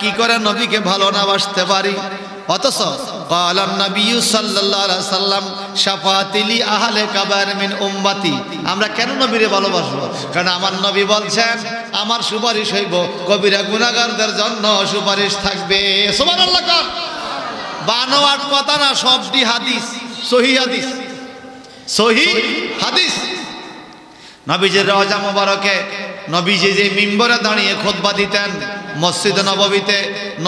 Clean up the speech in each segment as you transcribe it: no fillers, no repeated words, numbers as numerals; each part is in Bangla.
কি করে নবীকে ভালো না বাসতে পারি? অথচ ক্বালান নবী সাল্লাল্লাহু আলাইহি সাল্লাম শাফাআতি লি আহলে কাবায়ের মিন উম্মতি। আমরা কেন নবীরে ভালোবাসবো? কারণ আমার নবী বলছেন আমার সুপারিশ হইব কবিরা গুনাহগারদের জন্য সুপারিশ থাকবে। সুবহানাল্লাহ। কার বানোয়াট কথা না, সবটি হাদিস, সহিহ হাদিস, সহিহ হাদিস। নবীজির রওজা মুবারকে নবীজি যে মিম্বরে দাঁড়িয়ে খুতবা দিতেন মসজিদে নববীতে,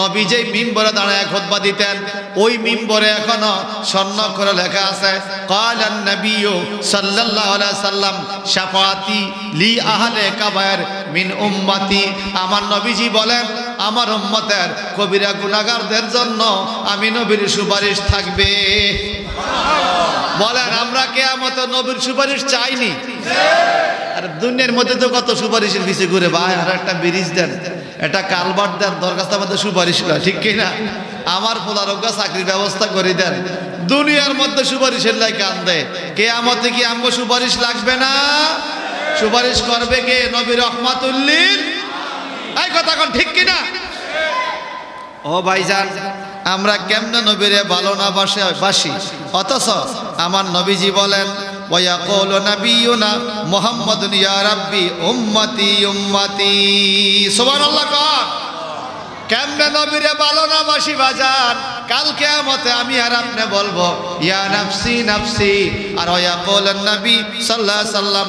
নবী যে মিম্বরে দাঁড়িয়ে খুতবা দিতেন ওই মিম্বরে এখনো স্বর্ণাক্ষরে লেখা আছে ক্বালান নবী সাল্লাল্লাহু আলাইহি সাল্লাম শাফাআতি লি আহলে কাবায়ের মিন উম্মতি। আমার নবীজি বলেন আমার উম্মতের কবিরা গুনাহগারদের জন্য আমি নবীর সুপারিশ থাকবে। বলেন আমরা কিয়ামতে নবীর সুপারিশ চাইনি? আর দুনিয়ার মধ্যে তো কত সুপারিশের পিছে ঘুরে, ভাই আর একটা ব্রিজ দেন, একটা কালভার্ট দেন, দরখাস্ত আমাদের সুপারিশ না, ঠিক কি না? আমার পোলারোগ্য চাকরির ব্যবস্থা করে দেন। দুনিয়ার মধ্যে সুপারিশের লাই কান্দে, কিয়ামতে কি আমগো সুপারিশ লাগবে না? সুপারিশ করবে কে? নবী রহমাতুল লিল। এই কথা কোন ঠিক কি না? ও ভাইজান, আমরা কেমনে নবীরে ভালো না বাসি, অথচ আমার নবীজি বলেন ওয়ায়াকুলু নাবিয়ুনা মুহাম্মাদুন ইয়া রাব্বি উম্মতি উম্মতি। সুবহানাল্লাহ। কেমনে নবীরে ভালো না বাসি বাজান? কাল কিয়ামতে আমি আর আপনি বলবো ইয়া নাফসি নাফসি, আর ওয়ায়াকুলু নবী সাল্লাল্লাহু আলাইহি সাল্লাম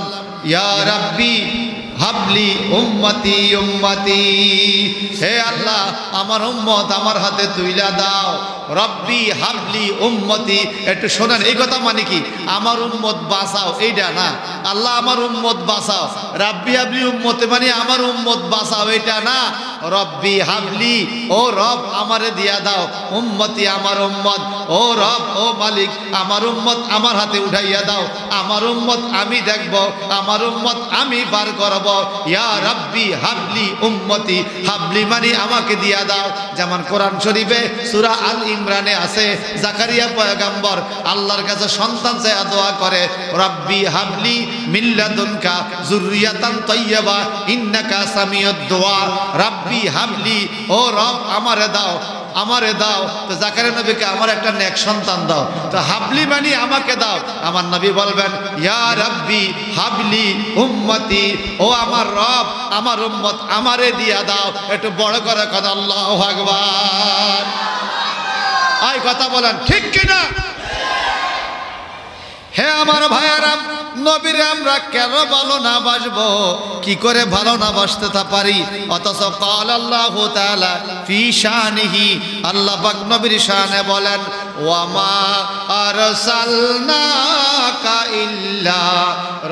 ইয়া রাব্বি হাবলি উম্মতি উম্মতি। হে আল্লাহ আমার উম্মত আমার হাতে তুইলা দাও। রব্বি হাবলি উম্মতি, একটু শোনেন এই কথা মানে কি? আমার উম্মত বাঁচাও এইটা না, আল্লাহ আমার উম্মত বাঁচাও। রাব্বি হাবলি উম্মতি মানে আমার উম্মত বাঁচাও এটা না। রব্বি হাবলি, ও রব আমারে দিয়া দাও, উম্মতি আমার উম্মত, ও রব ও মালিক আমার উম্মত আমার হাতে উঠাইয়া দাও। আমার উম্মত আমি দেখব, আমার উম্মত আমি বার করব। ইয়া রাব্বি হাবলি উম্মতি, হাবলি মানে আমাকে দিয়া দাও। যেমন কোরআন শরীফে সূরা আল ইমরানে আছে জাকারিয়া পয়গম্বর আল্লাহর কাছে সন্তান চেয়ে দোয়া করে রাব্বি হাবলি মিন লাদুনকা যুররিয়াতান তাইয়্যিবা ইন্নাকা সামিউদ দুআ। রাব্বি হাবলি, ও রব আমারে দাও, আমারে দাও। তো জাকারিয়া নবীকে আমার একটা নেক সন্তান দাও, তো হাবলি মানে আমাকে দাও। আমার নবী বলবেন ইয়া রাব্বি হাবলি উম্মতি, ও আমার রব আমার উম্মত আমারে দিয়া দাও। একটু বড় করে কথা আল্লাহু আকবার। এই কথা বলেন ঠিক কিনা? হে আমার ভাইয়েরা, নবীরে আমরা কেন ভালো না বাসবো? কি করে ভালো না বাসতে তা পারি? অথচ ক্বাল আল্লাহু তাআলা ফি শানিহি, আল্লাহ পাক নবীর শানে বলেন ওয়া মা আরসালনাকা ইল্লা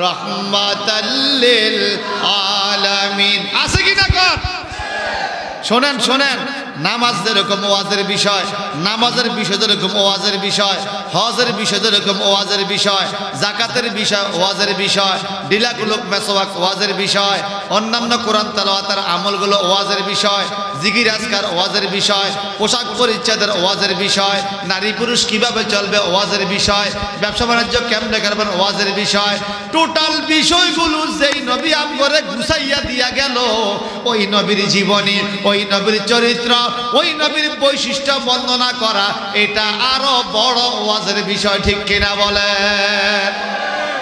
রাহমাতাল লিল আলামিন। আছে কি না? কর শোনেন শোনেন, নামাজ যেরকম ওয়াজের বিষয়, নামাজের বিষয় যেরকম ওয়াজের বিষয়, হজের বিষয় যেরকম ওয়াজের বিষয়, জাকাতের বিষয় ওয়াজের বিষয়, ডিলাকুলুক মেসওয়াক ওয়াজের বিষয়, অন্যান্য কোরআন তেলাওয়াতের আমলগুলো ওয়াজের বিষয়, জিকির আজকার ওয়াজের বিষয়, পোশাক পরিচ্ছদের ওয়াজের বিষয়, নারী পুরুষ কিভাবে চলবে ওয়াজের বিষয়, ব্যবসা বাণিজ্য কেমনে করবেন ওয়াজের বিষয়। টোটাল বিষয়গুলো যেই নবী আমগরে গুছাইয়া দিয়া গেল, ওই নবীর জীবনী, ওই নবীর চরিত্র, ওই নবীর বৈশিষ্ট্য বর্ণনা করা এটা আরো বড় ওয়াজের বিষয়, ঠিক কিনা বলেন?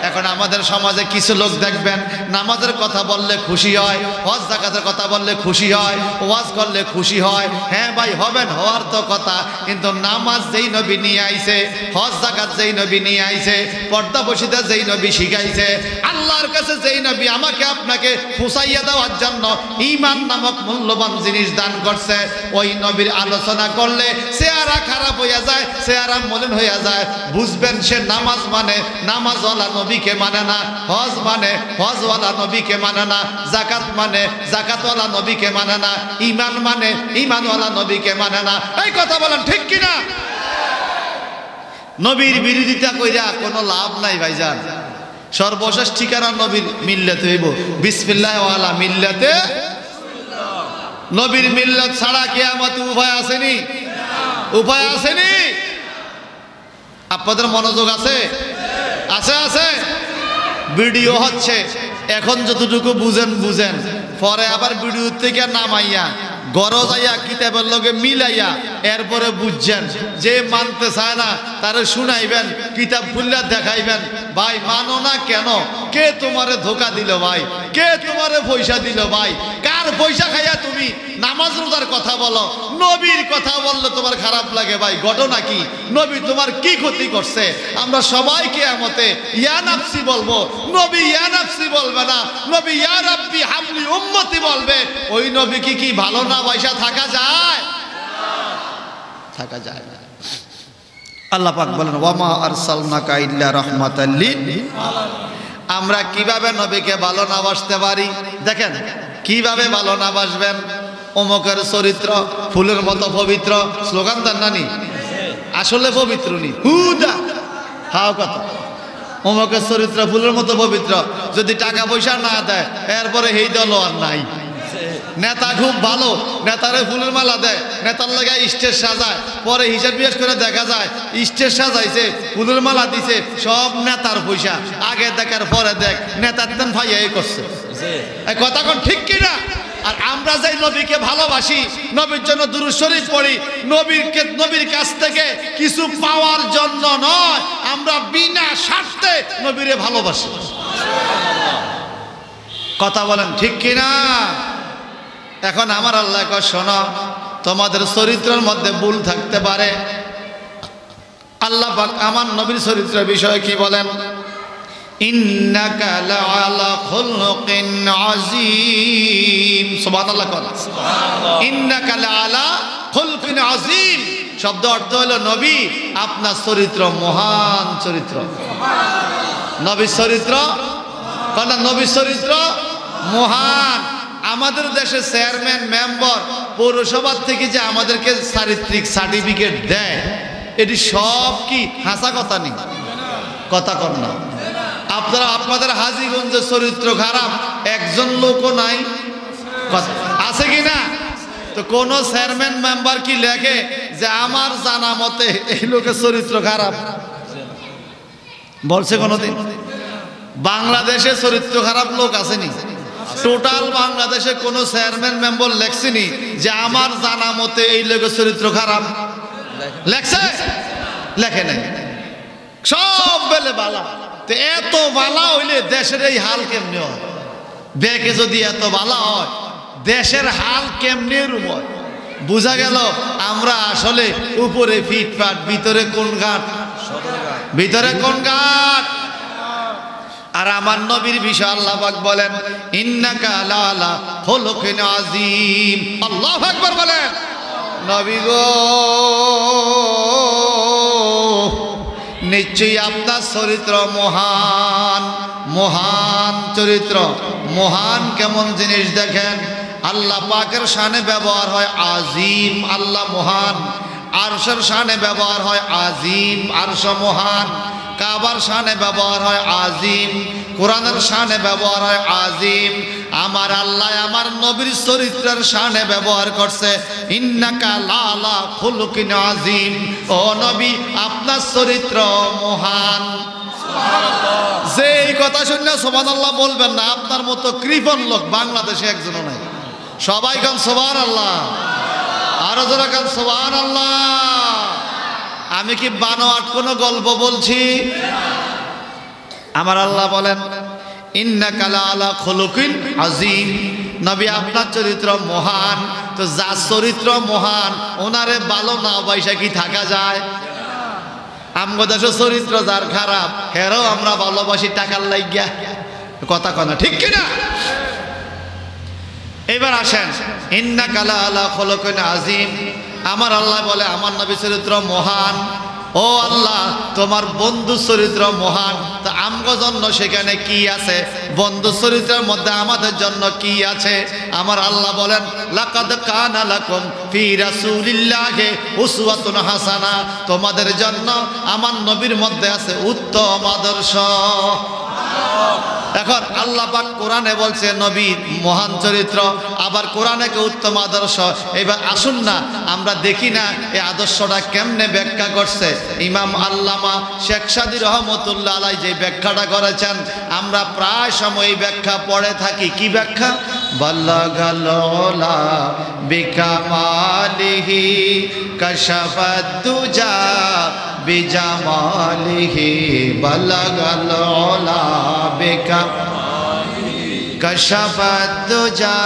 এখন আমাদের সমাজে কিছু লোক দেখবেন নামাজের কথা বললে খুশি হয়, হজ যাকাতের কথা বললে খুশি হয়, ওয়াজ করলে খুশি হয়। হ্যাঁ ভাই হবেন, হওয়ার তো কথা, কিন্তু নামাজ যেই নবী নিয়ে আইছে, হজ যাকাত যেই নবী নিয়ে আইছে, পর্দা বসিতে যেই নবী শিখাইছে, আল্লাহর কাছে যেই নবী আমাকে আপনাকে ফুসাইয়া দেওয়ার জন্য ঈমান নামক মূল্যবান জিনিস দান করছে, ওই নবীর আলোচনা করলে চেহারা খারাপ হইয়া যায়, চেহারা মলিন হইয়া যায়। বুঝবেন সে নামাজ মানে নামাজওয়ালা নবীকে মানে না, হজ মানে হজওয়ালা নবীকে মানে না, যাকাত মানে যাকাতওয়ালা নবীকে মানে না, ঈমান মানে ঈমানওয়ালা নবীকে মানে না। এই কথা বলেন ঠিক কিনা? নবীর বিরোধিতা কইরা কোনো লাভ নাই ভাইজান। সর্বশেষ ঠিকানা নবীর মিল্লাতে হইব বিসমিল্লাহ ওয়ালা মিল্লাতে। নবীর মিল্লাত ছাড়া কিয়ামতে উপায় আসেনি? উপায় আসেনি? আপনাদের মনোযোগ আছে? আছে আছে। ভিডিও হচ্ছে এখন যতটুকু বুঝেন বুঝেন, পরে আবার ভিডিও থেকে নামাইয়া গরজ আইয়া কিতাবের লগে মিলাইয়া এরপরে বুঝছেন। যে মানতে চায় না তারে শুনাইবেন, কিতাব খুললে দেখাইবেন, ভাই মানো না কেন? কে তোমারে ধোকা দিল ভাই? কে তোমারে পয়সা দিল ভাই? কার পয়সা খাইয়া তুমি নামাজ রোজার কথা বলো? নবীর কথা বললে তোমার খারাপ লাগে ভাই, ঘটনা কি? নবী তোমার কি ক্ষতি করছে? আমরা সবাই কিয়ামতে ইয়া নাফসি বলবো, নবী ইয়া নাফসি বলবে না, নবী ইয়া রাব্বি হাবলি উম্মতি বলবে। ওই নবী কি ভালো না পয়সা থাকা যায়? থাকা যায় না। আল্লাহ পাক বলেন ওয়ামা আরসালনাকা ইল্লা রাহমাতাল লিল আলামিন। আমরা কিভাবে নবীকে ভালো না বাসতে পারি? দেখেন কিভাবে ভালো না বাসবেন। অমুকের চরিত্র ফুলের মতো পবিত্র, স্লোগান দেন নানি, আসলে পবিত্র নি হুদা হাও কথা। অমুকের চরিত্র ফুলের মতো পবিত্র, যদি টাকা পয়সা না দেয় এরপরে এই দল আর নাই। নেতা খুব ভালো, নেতারে ফুলের মালা দেয়, নেতার লাগে স্টেজ সাজায়, পরে হিসাব বিয়াস করে দেখা যায় স্টেজ সাজাইছে, ফুলের মালা দিছে, সব নেতার পয়সা। আগে দেখার পরে দেখ নেতার তেন ভাইয়াই করছে। কথা কোন ঠিক কিনা? আর আমরা যাই নবীকে ভালোবাসি, নবীর জন্য দুরূদ শরীফ পড়ি, নবীর কাছ থেকে কিছু পাওয়ার জন্য নয়, আমরা বিনা স্বার্থে নবীরে ভালোবাসি। কথা বলেন ঠিক কিনা? এখন আমার আল্লাহ কয় শোনো, তোমাদের চরিত্রের মধ্যে ভুল থাকতে পারে। আল্লাহ পাক আমার নবীর চরিত্রের বিষয়ে কি বলেন? ইন্নাকা লাআলা খুলুকিন আযীম। সুবহানাল্লাহ। সুবহানাল্লাহ। ইন্নাকা লাআলা খুলুকিন আযীম শব্দ অর্থ হলো নবী আপনার চরিত্র মহান চরিত্র। নবীর চরিত্র কোন? নবীর চরিত্র মহান। আমাদের দেশে চেয়ারম্যান মেম্বার পৌরসভার থেকে যে আমাদেরকে চারিত্রিক সার্টিফিকেট দেয়, এটি সব কি হাসা কথা নেই? কথা কর না। আপনারা আপনাদের হাজীগঞ্জের চরিত্র খারাপ একজন লোকও নাই, আছে কি না? তো কোন চেয়ারম্যান মেম্বার কি লেখে যে আমার জানা মতে এই লোকের চরিত্র খারাপ? বলছে কোনদিন? বাংলাদেশে চরিত্র খারাপ লোক আসেনি? টোটাল বাংলাদেশে কোন চেয়ারম্যান মেম্বার লেখছেনি যে আমার জানা মতে এই লোকের চরিত্র খারাপ? লেখছে? লেখে নাই। সব বেলে বালা। তো এত বালা হইলে দেশের এই হাল কেমনে হয়? বেকে যদি এত বালা হয় দেশের হাল কেমনে রূপ হয়? বুঝা গেল আমরা আসলে উপরে ফিটফাট, ভিতরে কোন ঘাট? ভিতরে কোন ঘাট? আর আমার নবীর বিষয় আল্লাহ পাক বলেন ইন্নাকা লাআলা খুলুকিন আযীম। আল্লাহু আকবার বলেন। নবী গো নিশ্চয়ই আপনার চরিত্র মহান। মহান চরিত্র, মহান কেমন জিনিস দেখেন। আল্লাহ পাকের শানে ব্যবহার হয় আযীম, আল্লাহ মহান। আরশের শানে ব্যবহার হয় আযীম, আরশ মহান। কাবার শানে ব্যবহার হয় আযীম, কোরআনের শানে ব্যবহার হয় আযীম। আমার আল্লাহ আমার নবীর চরিত্রের শানে ব্যবহার করছে ইন্নাকা লাআলা খুলুকিন আযীম। ও নবী আপনার চরিত্র মহান। সুবহানাল্লাহ। যে এই কথা শুনলে সুবহানাল্লাহ বলবেন না, আপনার মতো কৃপণ লোক বাংলাদেশে একজনও নাই। সবাই গান সুবহানাল্লাহ। আরো জোরে গান সুবহানাল্লাহ। আমি কি বানোয়াট কোনো গল্প বলছি? আমার আল্লাহ বলেন ইন্নাকা লাআলা খুলুকিন আযীম। নবী আপনার চরিত্র মহান। তো যার চরিত্র মহান ওনারে ভালো না বাইসা কি থাকা যায়? আমগো দেশের চরিত্র যার খারাপ হেরও আমরা ভালোবাসি টাকার লাগিয়া। কথা কনা ঠিক কিনা? এবার আসেন ইন্নাকা লাআলা খুলুকিন আযীম। আমার আল্লাহ বলে আমার নবী চরিত্র মহান। ও আল্লাহ তোমার বন্ধু চরিত্র মহান। তা আমগো জন্য সেখানে কি আছে? বন্ধু চরিত্রের মধ্যে আমাদের জন্য কি আছে? আমার আল্লাহ বলেন লাকাদ কানা লাকুম ফি রাসূলিল্লাহি উসওয়াতুন হাসানা। তোমাদের জন্য আমার নবীর মধ্যে আছে উত্তম আদর্শ। এখন আল্লাহ পাক কোরআনে বলছে নবীর মহান চরিত্র, আবার কোরআনে কে উত্তম আদর্শ। এবার আসুন না আমরা দেখি না এই আদর্শটা কেমনে ব্যাখ্যা করছে ইমাম আল্লামা শেখ সাদী রহমতুল্লাহ আলাইহি যে ব্যাখ্যাটা করেছেন। আমরা প্রায় সময় এই ব্যাখ্যা পড়ে থাকি। কি ব্যাখ্যা? বালাগাল উলা বিকামালিহি কাশাফাদ দুজা বিজামালিহি বালাগাল উলা বিকামালিহি কাশাফাদ দুজা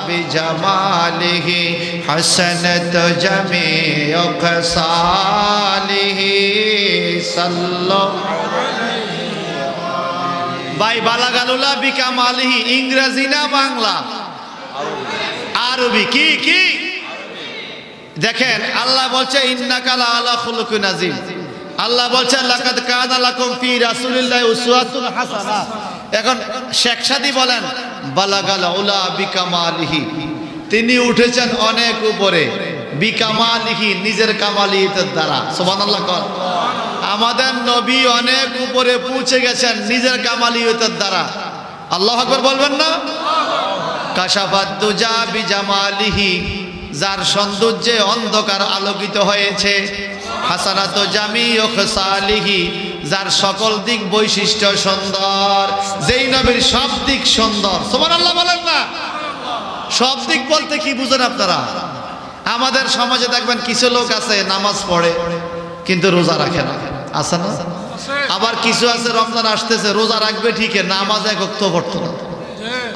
বিজামালিহি হাসানাত জামিউ খাসালিহি সাল্লাল্লাহু ভাই বালাগালুলা বিকামালিহি ইংরেজি না বাংলা আরবি কি কি দেখেন আল্লাহ বলছে ইন্নাকা লাআলা খুলুকিন আযীম আল্লাহ বলছে লাকাদ কানা লাকুম ফি রাসূলিল্লাহি উসওয়াতুন হাসানাহ এখন শেখ সাদী বলেন বালাগালুলা বিকামালিহি তিনি উঠেছেন অনেক উপরে বিকামালিহি নিজের কামালিয়তের দ্বারা সুবহানাল্লাহ কর আমাদের নবী অনেক উপরে পৌঁছে গেছেন নিজের কামালিয়তের দ্বারা আল্লাহু আকবার বলবেন না কাশাফাদ দুজা বিজামালিহি যার সৌন্দর্যে অন্ধকার আলোকিত হয়েছে হাসানাতু জামিউ খাসালিহি যার সকল দিক বৈশিষ্ট্য সুন্দর যেই নবীর সব দিক সুন্দর সুবহানাল্লাহ বলেন না সব দিক বলতে কি বুঝেন আপনারা আমাদের সমাজে দেখবেন কিছু লোক আছে নামাজ পড়ে কিন্তু রোজা রাখে না আছে না আবার কিছু আছে রমজান আসতেছে রোজা রাখবে ঠিকই নামাজ এক ওয়াক্ত পড়তো না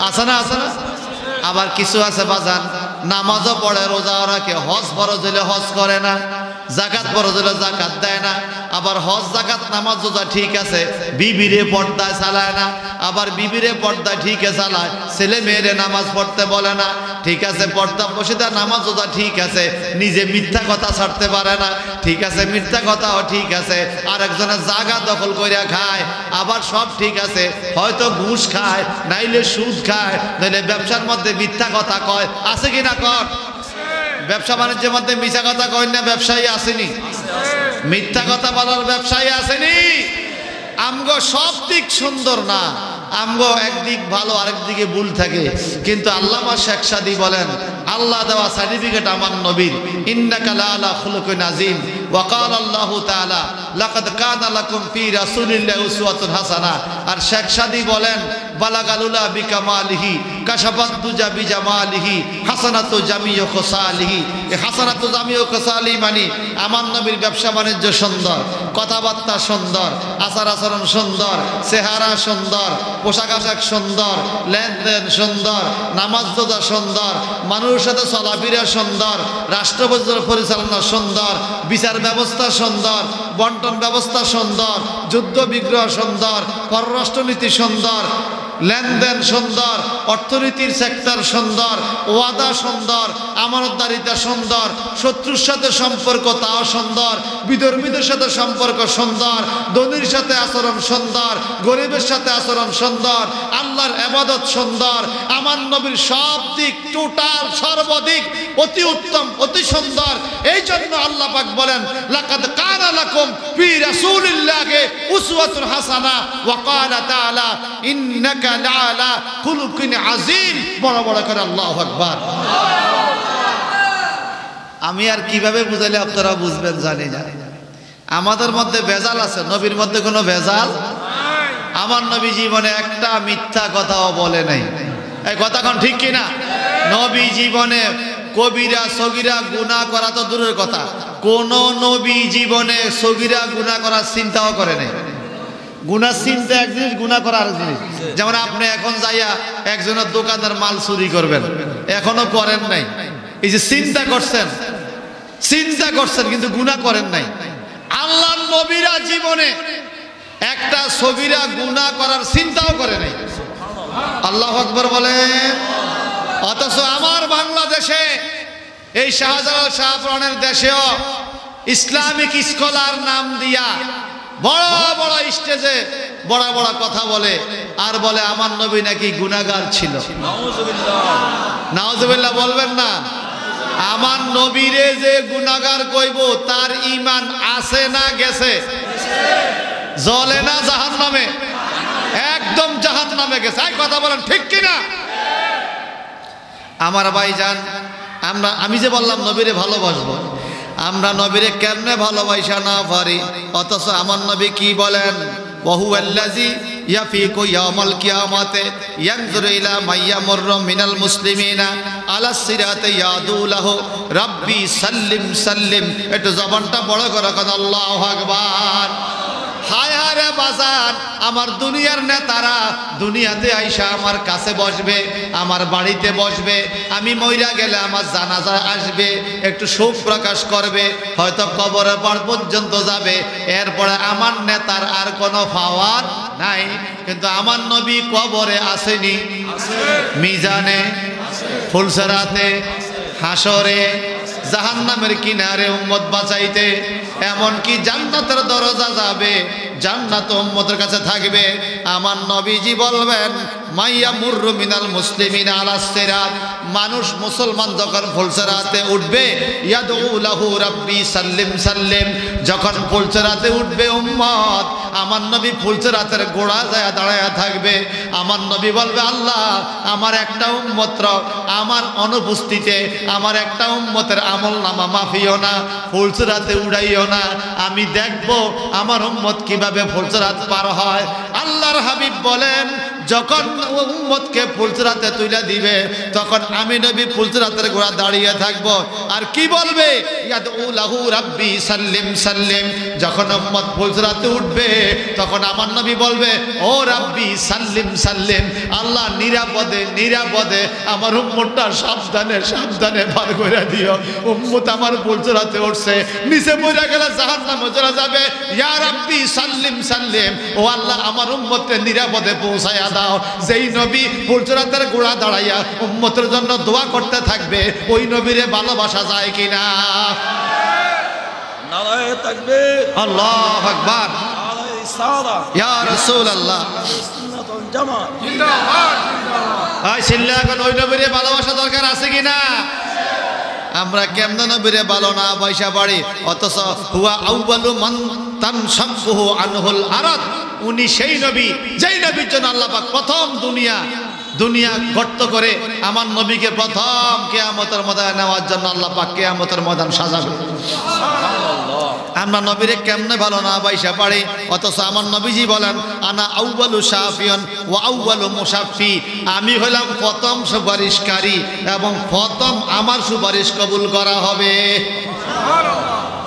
আছে না আছে না আবার কিছু আছে বাজান নামাজও পড়ে রোজাও রাখে হজ ফরজ হলে হজ করে না যাকাত ফরজ হলে যাকাত দেয় না আবার হজ যাকাত নামাজ রোজা ঠিক আছে বিবিরে পর্দায় চালায় না আবার বিবিরে পর্দায় ঠিকই চালায় ছেলে মেয়েরে নামাজ পড়তে বলে না ঠিক আছে পর্দা বসিদা নামাজ রোজা ঠিক আছে নিজে মিথ্যা কথা ছাড়তে পারে না ঠিক আছে মিথ্যা কথাও ঠিক আছে আর একজনের জায়গা দখল করিয়া খায় আবার সব ঠিক আছে হয়তো ঘুষ খায় নাইলে সুদ খায় নাইলে ব্যবসার মধ্যে মিথ্যা কথা কয় আছে কিনা কর ব্যবসা বাণিজ্যের মধ্যে মিথ্যা কথা কয় না ব্যবসায়ী আসেনি মিথ্যা কথা বলার ব্যবসায়ী আসেনি আমগো সব দিক সুন্দর না আমগো একদিক ভালো আরেক দিকে ভুল থাকে কিন্তু আল্লামা শেখ সাদী বলেন আল্লাহ দেওয়া সার্টিফিকেট আমার নবীর ইন্নাকা লাআলা খুলুকিন আযীম ওয়া ক্বালা আল্লাহু তাআলা লাকাদ কানা লাকুম ফি রাসূলিল্লাহি উসওয়াতুন হাসানাহ আর শেখ সাদী বলেন বালাগালুলা বিকামালিহি কাশাফাত দুজা বিজামালিহি হাসানাতু জামিউ খাসালিহি এই হাসানাতু জামিউ খাসালি মানে আমার নবীর ব্যবসা বাণিজ্য সুন্দর কথাবার্তা সুন্দর আচার আচরণ সুন্দর চেহারা সুন্দর পোশাক আশাক সুন্দর লেনদেন সুন্দর নামাজ রোজা সুন্দর মানুষের সাথে চলাফেরা সুন্দর রাষ্ট্র পরিচালনা সুন্দর বিচার ব্যবস্থা সুন্দর বন্টন ব্যবস্থা সুন্দর যুদ্ধ বিগ্রহ সুন্দর পররাষ্ট্রনীতি সুন্দর লেনদেন সুন্দর অর্থনীতির সেক্টর সুন্দর ওয়াদা সুন্দর আমানতদারিতা সুন্দর শত্রুর সাথে সম্পর্ক তাও সুন্দর বিধর্মীদের সাথে সম্পর্ক সুন্দর ধনীর সাথে আচরণ সুন্দর গরিবের সাথে আচরণ সুন্দর আল্লাহর ইবাদত সুন্দর আমার নবীর সব দিক টোটাল সর্বাধিক অতি উত্তম অতি সুন্দর এই জন্য আল্লাহ পাক বলেন লাকাদ কানা লাকুম ফি রাসূলিল্লাহি উসওয়াতুন হাসানাহ ওয়া ক্বালা তাআলা ইন্নাকা লাআলা খুলুকিন আযীম বড় বড় করে আল্লাহু আকবার আমি আর কিভাবে বুঝাইলে আপনারা বুঝবেন জানি না আমাদের মধ্যে ভেজাল আছে নবীর মধ্যে কোনো ভেজাল আমার নবী জীবনে একটা মিথ্যা কথাও বলে নাই এই কথা কোন ঠিক কি না নবী জীবনে কবিরা সগীরা গুনাহ করা তো দূরের কথা কোন নবী জীবনে সগীরা গুনাহ করার চিন্তাও করে নাই গুনাহ চিন্তা এক জিনিস গুনাহ করা আরেক জিনিস যেমন আপনি এখন যাইয়া একজনের দোকানের মাল চুরি করবেন এখনো করেন নাই এই যে চিন্তা করছেন কিন্তু গুনাহ করেন নাই আল্লাহর নবীরা জীবনে একটা সগীরা গুনাহ করার চিন্তাও করে নাই আল্লাহু আকবার বলেন অথচ আমার বাংলাদেশে এই শাহজালাল শাহপুরানের দেশেও ইসলামিক স্কলার নাম দিয়া বড় বড় স্টেজে বড় বড় কথা বলে আর বলে আমার নবী নাকি গুনাহগার ছিল নাউজুবিল্লাহ বলবেন না আমার নবীরে যে গুনাহগার কইব তার ঈমান আছে না গেছে জ্বলে না জাহান্নামে একদম জাহান্নামে গেছে এই কথা বলেন ঠিক কি না আমার ভাইজান আমি যে বললাম নবীরে ভালোবাসবো আমরা নবীরে কেমনে ভালোবাসা না পারি অথচ আমার নবী কি বলেন ওয়াহুয়াল্লাযী ইয়াফিকু ইয়াউমাল কিয়ামাতে ইয়ানজুরু ইলা মাইয়ামুররু মিনাল মুসলিমিনা আলা সিরাতে ইয়াদুলাহু রাব্বি সাল্লিম সাল্লিম। একটু জবানটা বড় করে কথা আল্লাহু আকবার। হায় হারে বাজার, আমার দুনিয়ার নেতারা দুনিয়াতে আইসা আমার কাছে বসবে, আমার বাড়িতে বসবে, আমি মইরা গেলে আমার জানাজা আসবে, একটু শোক প্রকাশ করবে, হয়তো কবরের পর পর্যন্ত যাবে, এরপরে আমার নেতার আর কোনো পাওয়ার নাই। কিন্তু আমার নবী কবরে আসেনি, মিজানে, ফুলসরাতে, হাসরে, জাহান্নামের কিনারে উম্মত বাঁচাইতে, এমনকি জান্নাতের দরজা যাবে, জান্নাত উম্মতের কাছে থাকবে। আমার নবীজি বলবেন মাইয়া মুররু মিনাল মুসলিমিনা আলা সিরাত, মানুষ মুসলমান যখন ফুলসরাতে উঠবে, ইয়াদউ লাহু রাব্বি সাল্লিম সাল্লিম, যখন ফুলসরাতে উঠবে উম্মত, আমার নবী ফুলসরাতের গোড়া যায় দাঁড়ায়া থাকবে। আমার নবী বলবে আল্লাহ আমার একটা উম্মত আমার অনুপস্থিতিতে আমার একটা উম্মতের আমল নামা মাফিও না, ফুলসরাতে উড়াইও না, আমি দেখব আমার উম্মত কিভাবে ফুলসরাত পার হয়। আল্লাহর হাবিব বলেন যখন উম্মতকে ফুলসরাতে তুলে দিবে, তখন আমি নবী ফুলসরাতের গোড়া দাঁড়িয়ে থাকব, আর কি বলবে ইয়াদউ লাহু রাব্বি সাল্লিম সাল্লিম। যখন উম্মত ফুলসরাতে উঠবে, তখন আমার নবী বলবে ও রাব্বি সাল্লিম সাল্লিম, আল্লাহ নিরাপদে নিরাপদে আমার উম্মতটা সাবধানে সাবধানে পার করে দিও। উম্মত আমার ফুলসরাতে উঠছে, নিচে পড়ে গেলে জাহান্নামে চলে যাবে, ইয়া রাব্বি সাল্লিম সাল্লিম, ও আল্লাহ আমার উম্মতকে নিরাপদে পৌঁছায়া দাও। যেই নবী ফুলসরাতের গোড়া দাঁড়াইয়া উম্মতের জন্য দোয়া করতে থাকবে, ওই নবীরে ভালোবাসা যায় কিনা? নারায়ে তাকবীর, আল্লাহু আকবার, নারায়ে ইসালাত, ইয়া রাসূলুল্লাহ, সুন্নাতুল জামাত জিন্দাবাদ জিন্দাবাদ। আই সিল্লা, এখন ওই নবীরে ভালোবাসা দরকার আছে কিনা? আমরা কেমন নবীরে ভালো না পয়সা পারি, অথচ হুয়া আউয়ালু মান তানশাক্কুহু আনহুল আরাদ, উনি সেই নবী যেই নবীর জন্য আল্লাহ পাক প্রথম দুনিয়া গর্ত করে আমার নবীকে প্রথম কিয়ামতের ময়দানে নেওয়ার জন্য আল্লাহ পাক কিয়ামতের ময়দান সাজাবে। আমরা নবীরে কেমনে ভালো না বাইসা পারি, অথচ আমার নবীজি বলেন আনা আউয়ালু শাফিয়ন ওয়া আউয়ালু মুশাফফি, আমি হলাম প্রথম সুপারিশকারী এবং প্রথম আমার সুপারিশ কবুল করা হবে।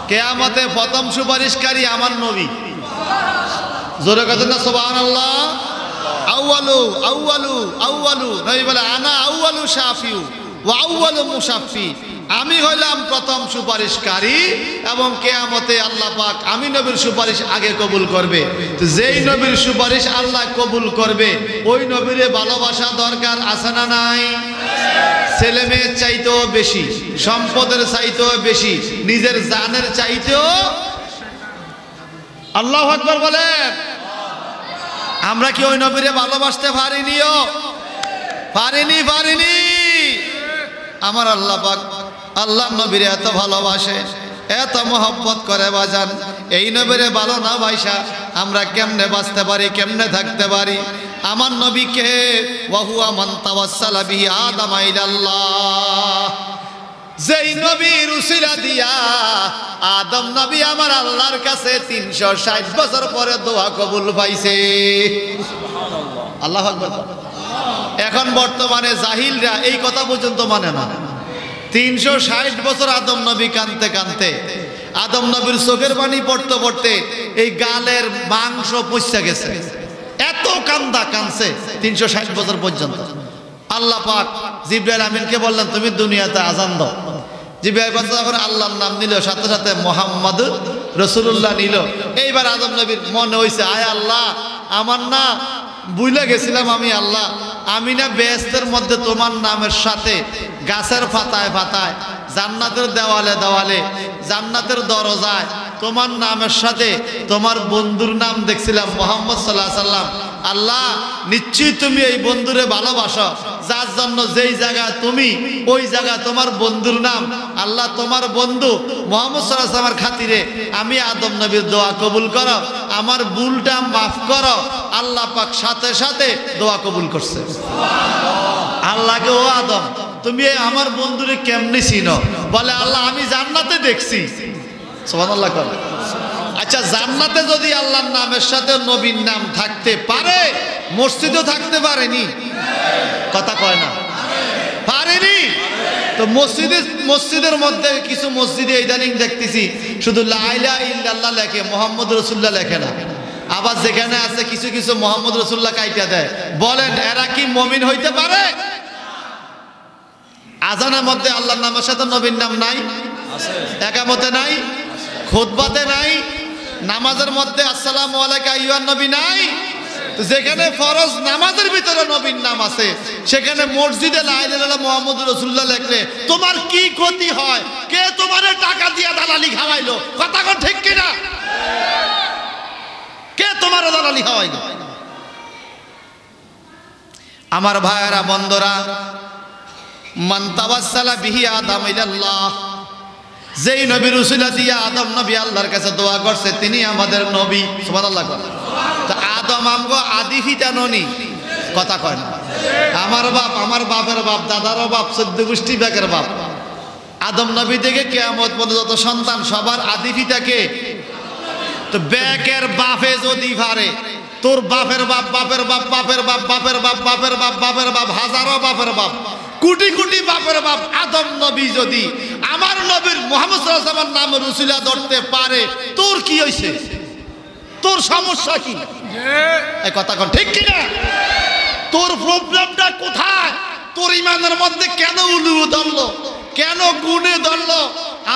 কিয়ামতে প্রথম সুপারিশকারী আমার নবী। জোরে কথা না সুবহানাল্লাহ। আউয়ালু আউয়ালু আউয়ালু, নবী বলে আনা আউয়ালু শাফিউ ওয়া আউয়ালু মুশাফফি, আমি হইলাম প্রথম সুপারিশকারী এবং কিয়ামতে আল্লাহ পাক আমি নবীর সুপারিশ আগে কবুল করবে। তো যেই নবীর সুপারিশ আল্লাহ কবুল করবে, ওই নবীরে ভালোবাসা দরকার আছে না নাই? ছেলে মেয়ের চাইতেও বেশি, সম্পদের চাইতেও বেশি, নিজের জানের চাইতেও। আল্লাহু আকবার বলেন। আমরা কি ওই নবীরে ভালোবাসতে পারিনিও? পারিনি। আমার আল্লাহ পাক আল্লাহ নবীরে এত ভালোবাসে, এত মহব্বত করে বাজান, এই নবীরে ভালো না বাইসা আমরা কেমনে বাঁচতে পারি, কেমনে থাকতে পারি? আমার নবীকে ওয়াহুয়া মান তাওয়াসসালা বিহি আদামা ইলাল্লাহ, যেই নবীর উসিলা দিয়া আদম নবী আমার আল্লাহর কাছে 360 বছর পরে দোয়া কবুল পাইছে। আল্লাহু আকবার। এখন বর্তমানে জাহিলরা এই কথা পর্যন্ত মানে না। 360 বছর আদম নবী কানতে কানতে, আদম নবীর চোখের পানি পড়তে পড়তে এই গালের মাংস পচে গেছে, এত কান্দা কানছে 360 বছর পর্যন্ত। আল্লাহ পাক জিবরাইল আমিনকে বললেন তুমি দুনিয়াতে আজান দাও। জিবরাইল যখন আল্লাহর নাম নিল, সাথে সাথে মুহাম্মাদুর রাসূলুল্লাহ নিল। এইবার আদম নবীর মনে হইছে আয় আল্লাহ, আমার না বুইলা গেছিলাম আমি না বেহেশতের মধ্যে তোমার নামের সাথে গাছের পাতায় পাতায়, জান্নাতের দেওয়ালে দেওয়ালে, জান্নাতের দরজায় তোমার নামের সাথে তোমার বন্ধুর নাম দেখছিলাম মুহাম্মদ সাল্লাল্লাহু আলাইহি সাল্লাম। আল্লাহ নিশ্চয়ই তুমি এই বন্ধুরে ভালোবাসো, যার জন্য যেই জায়গা তুমি ওই জায়গা তোমার বন্ধুর নাম। আল্লাহ তোমার বন্ধু মুহাম্মদ সাল্লাল্লাহু আলাইহি সাল্লামের খাতিরে আমি আদম নবীর দোয়া কবুল করো, আমার ভুলটা মাফ করো। আল্লাহ পাক সাথে সাথে দোয়া কবুল করছে। আল্লাহকে ও আদম তুমি আমার বন্ধুরে কেমনে চিনো? বলে আল্লাহ আমি জান্নাতে দেখছি। সুবহানাল্লাহ। আচ্ছা আচ্ছা জান্নাতে যদি আল্লাহর নামের সাথে নবীর নাম থাকতে পারে, মসজিদও থাকতে পারেনি? কথা কয় না, পারেনি। তো মসজিদের মধ্যে কিছু মসজিদে ইদানিং দেখতেছি শুধু লা ইলাহা ইল্লাল্লাহ লেখে, মুহাম্মদ রাসূলুল্লাহ লেখে না। আবার যেখানে আছে কিছু কিছু মুহাম্মদ রাসূলুল্লাহ কাইটা দেয়। বলেন এরা কি মুমিন হইতে পারে? আজানের মধ্যে আল্লাহর নামের সাথে নবীর নাম নাই, একামতে নাই, খুতবাতে নাই, নামাজের মধ্যে আসসালামু আলাইকা আইয়ুহান নবী নাই। যেখানে ফরজ নামাজের ভিতরে নবীর নাম আছে, সেখানে মসজিদে লা ইলাহা ইল্লাল্লাহ মুহাম্মাদুর রাসূলুল্লাহ লিখলে তোমার কি ক্ষতি হয়? কে তোমারে টাকা দিয়া দালালি খাওয়াইলো? কথা কোন ঠিক কিনা? কে তোমার দালালি খাওয়াইলো? আমার ভাইয়েরা বন্ধুরা, মান তাওয়াসসালা বিহি আদম ইলাল্লাহ, যেই নবীর উসিলা দিয়া আদম নবী আল্লাহর কাছে দোয়া করছে তিনি আমাদের নবী। সুবহানাল্লাহ। তা আদম আমগো আদি পিতা ননি, কথা কয় না। আমার বাপ, আমার বাপের বাপ, দাদারও বাপ, 14 গোষ্ঠী ব্যাকের বাপ। আদম নবী থেকে কিয়ামত পর্যন্ত যত সন্তান সবার আদি পিতা কে? তো ব্যাকের বাপে যদি পারে, তোর বাপের বাপ, বাপের বাপ, বাপের বাপ, বাপের বাপ, বাপের বাপ, বাপের বাপ, হাজারো বাপের বাপ, কোটি কোটি বাপের বাপ আদম নবী যদি আমার নবীর মুহাম্মদ সাল্লাল্লাহু আলাইহি ওয়াসাল্লামের নামের উসিলা ধরতে পারে, তোর কি হইছে? তোর সমস্যা কি? এই কথা কোন ঠিক কিনা? তোর প্রবলেমটা কোথায়? তোর ইমানের মধ্যে কেন উলু ধরলো, কেন গুণে ধরলো?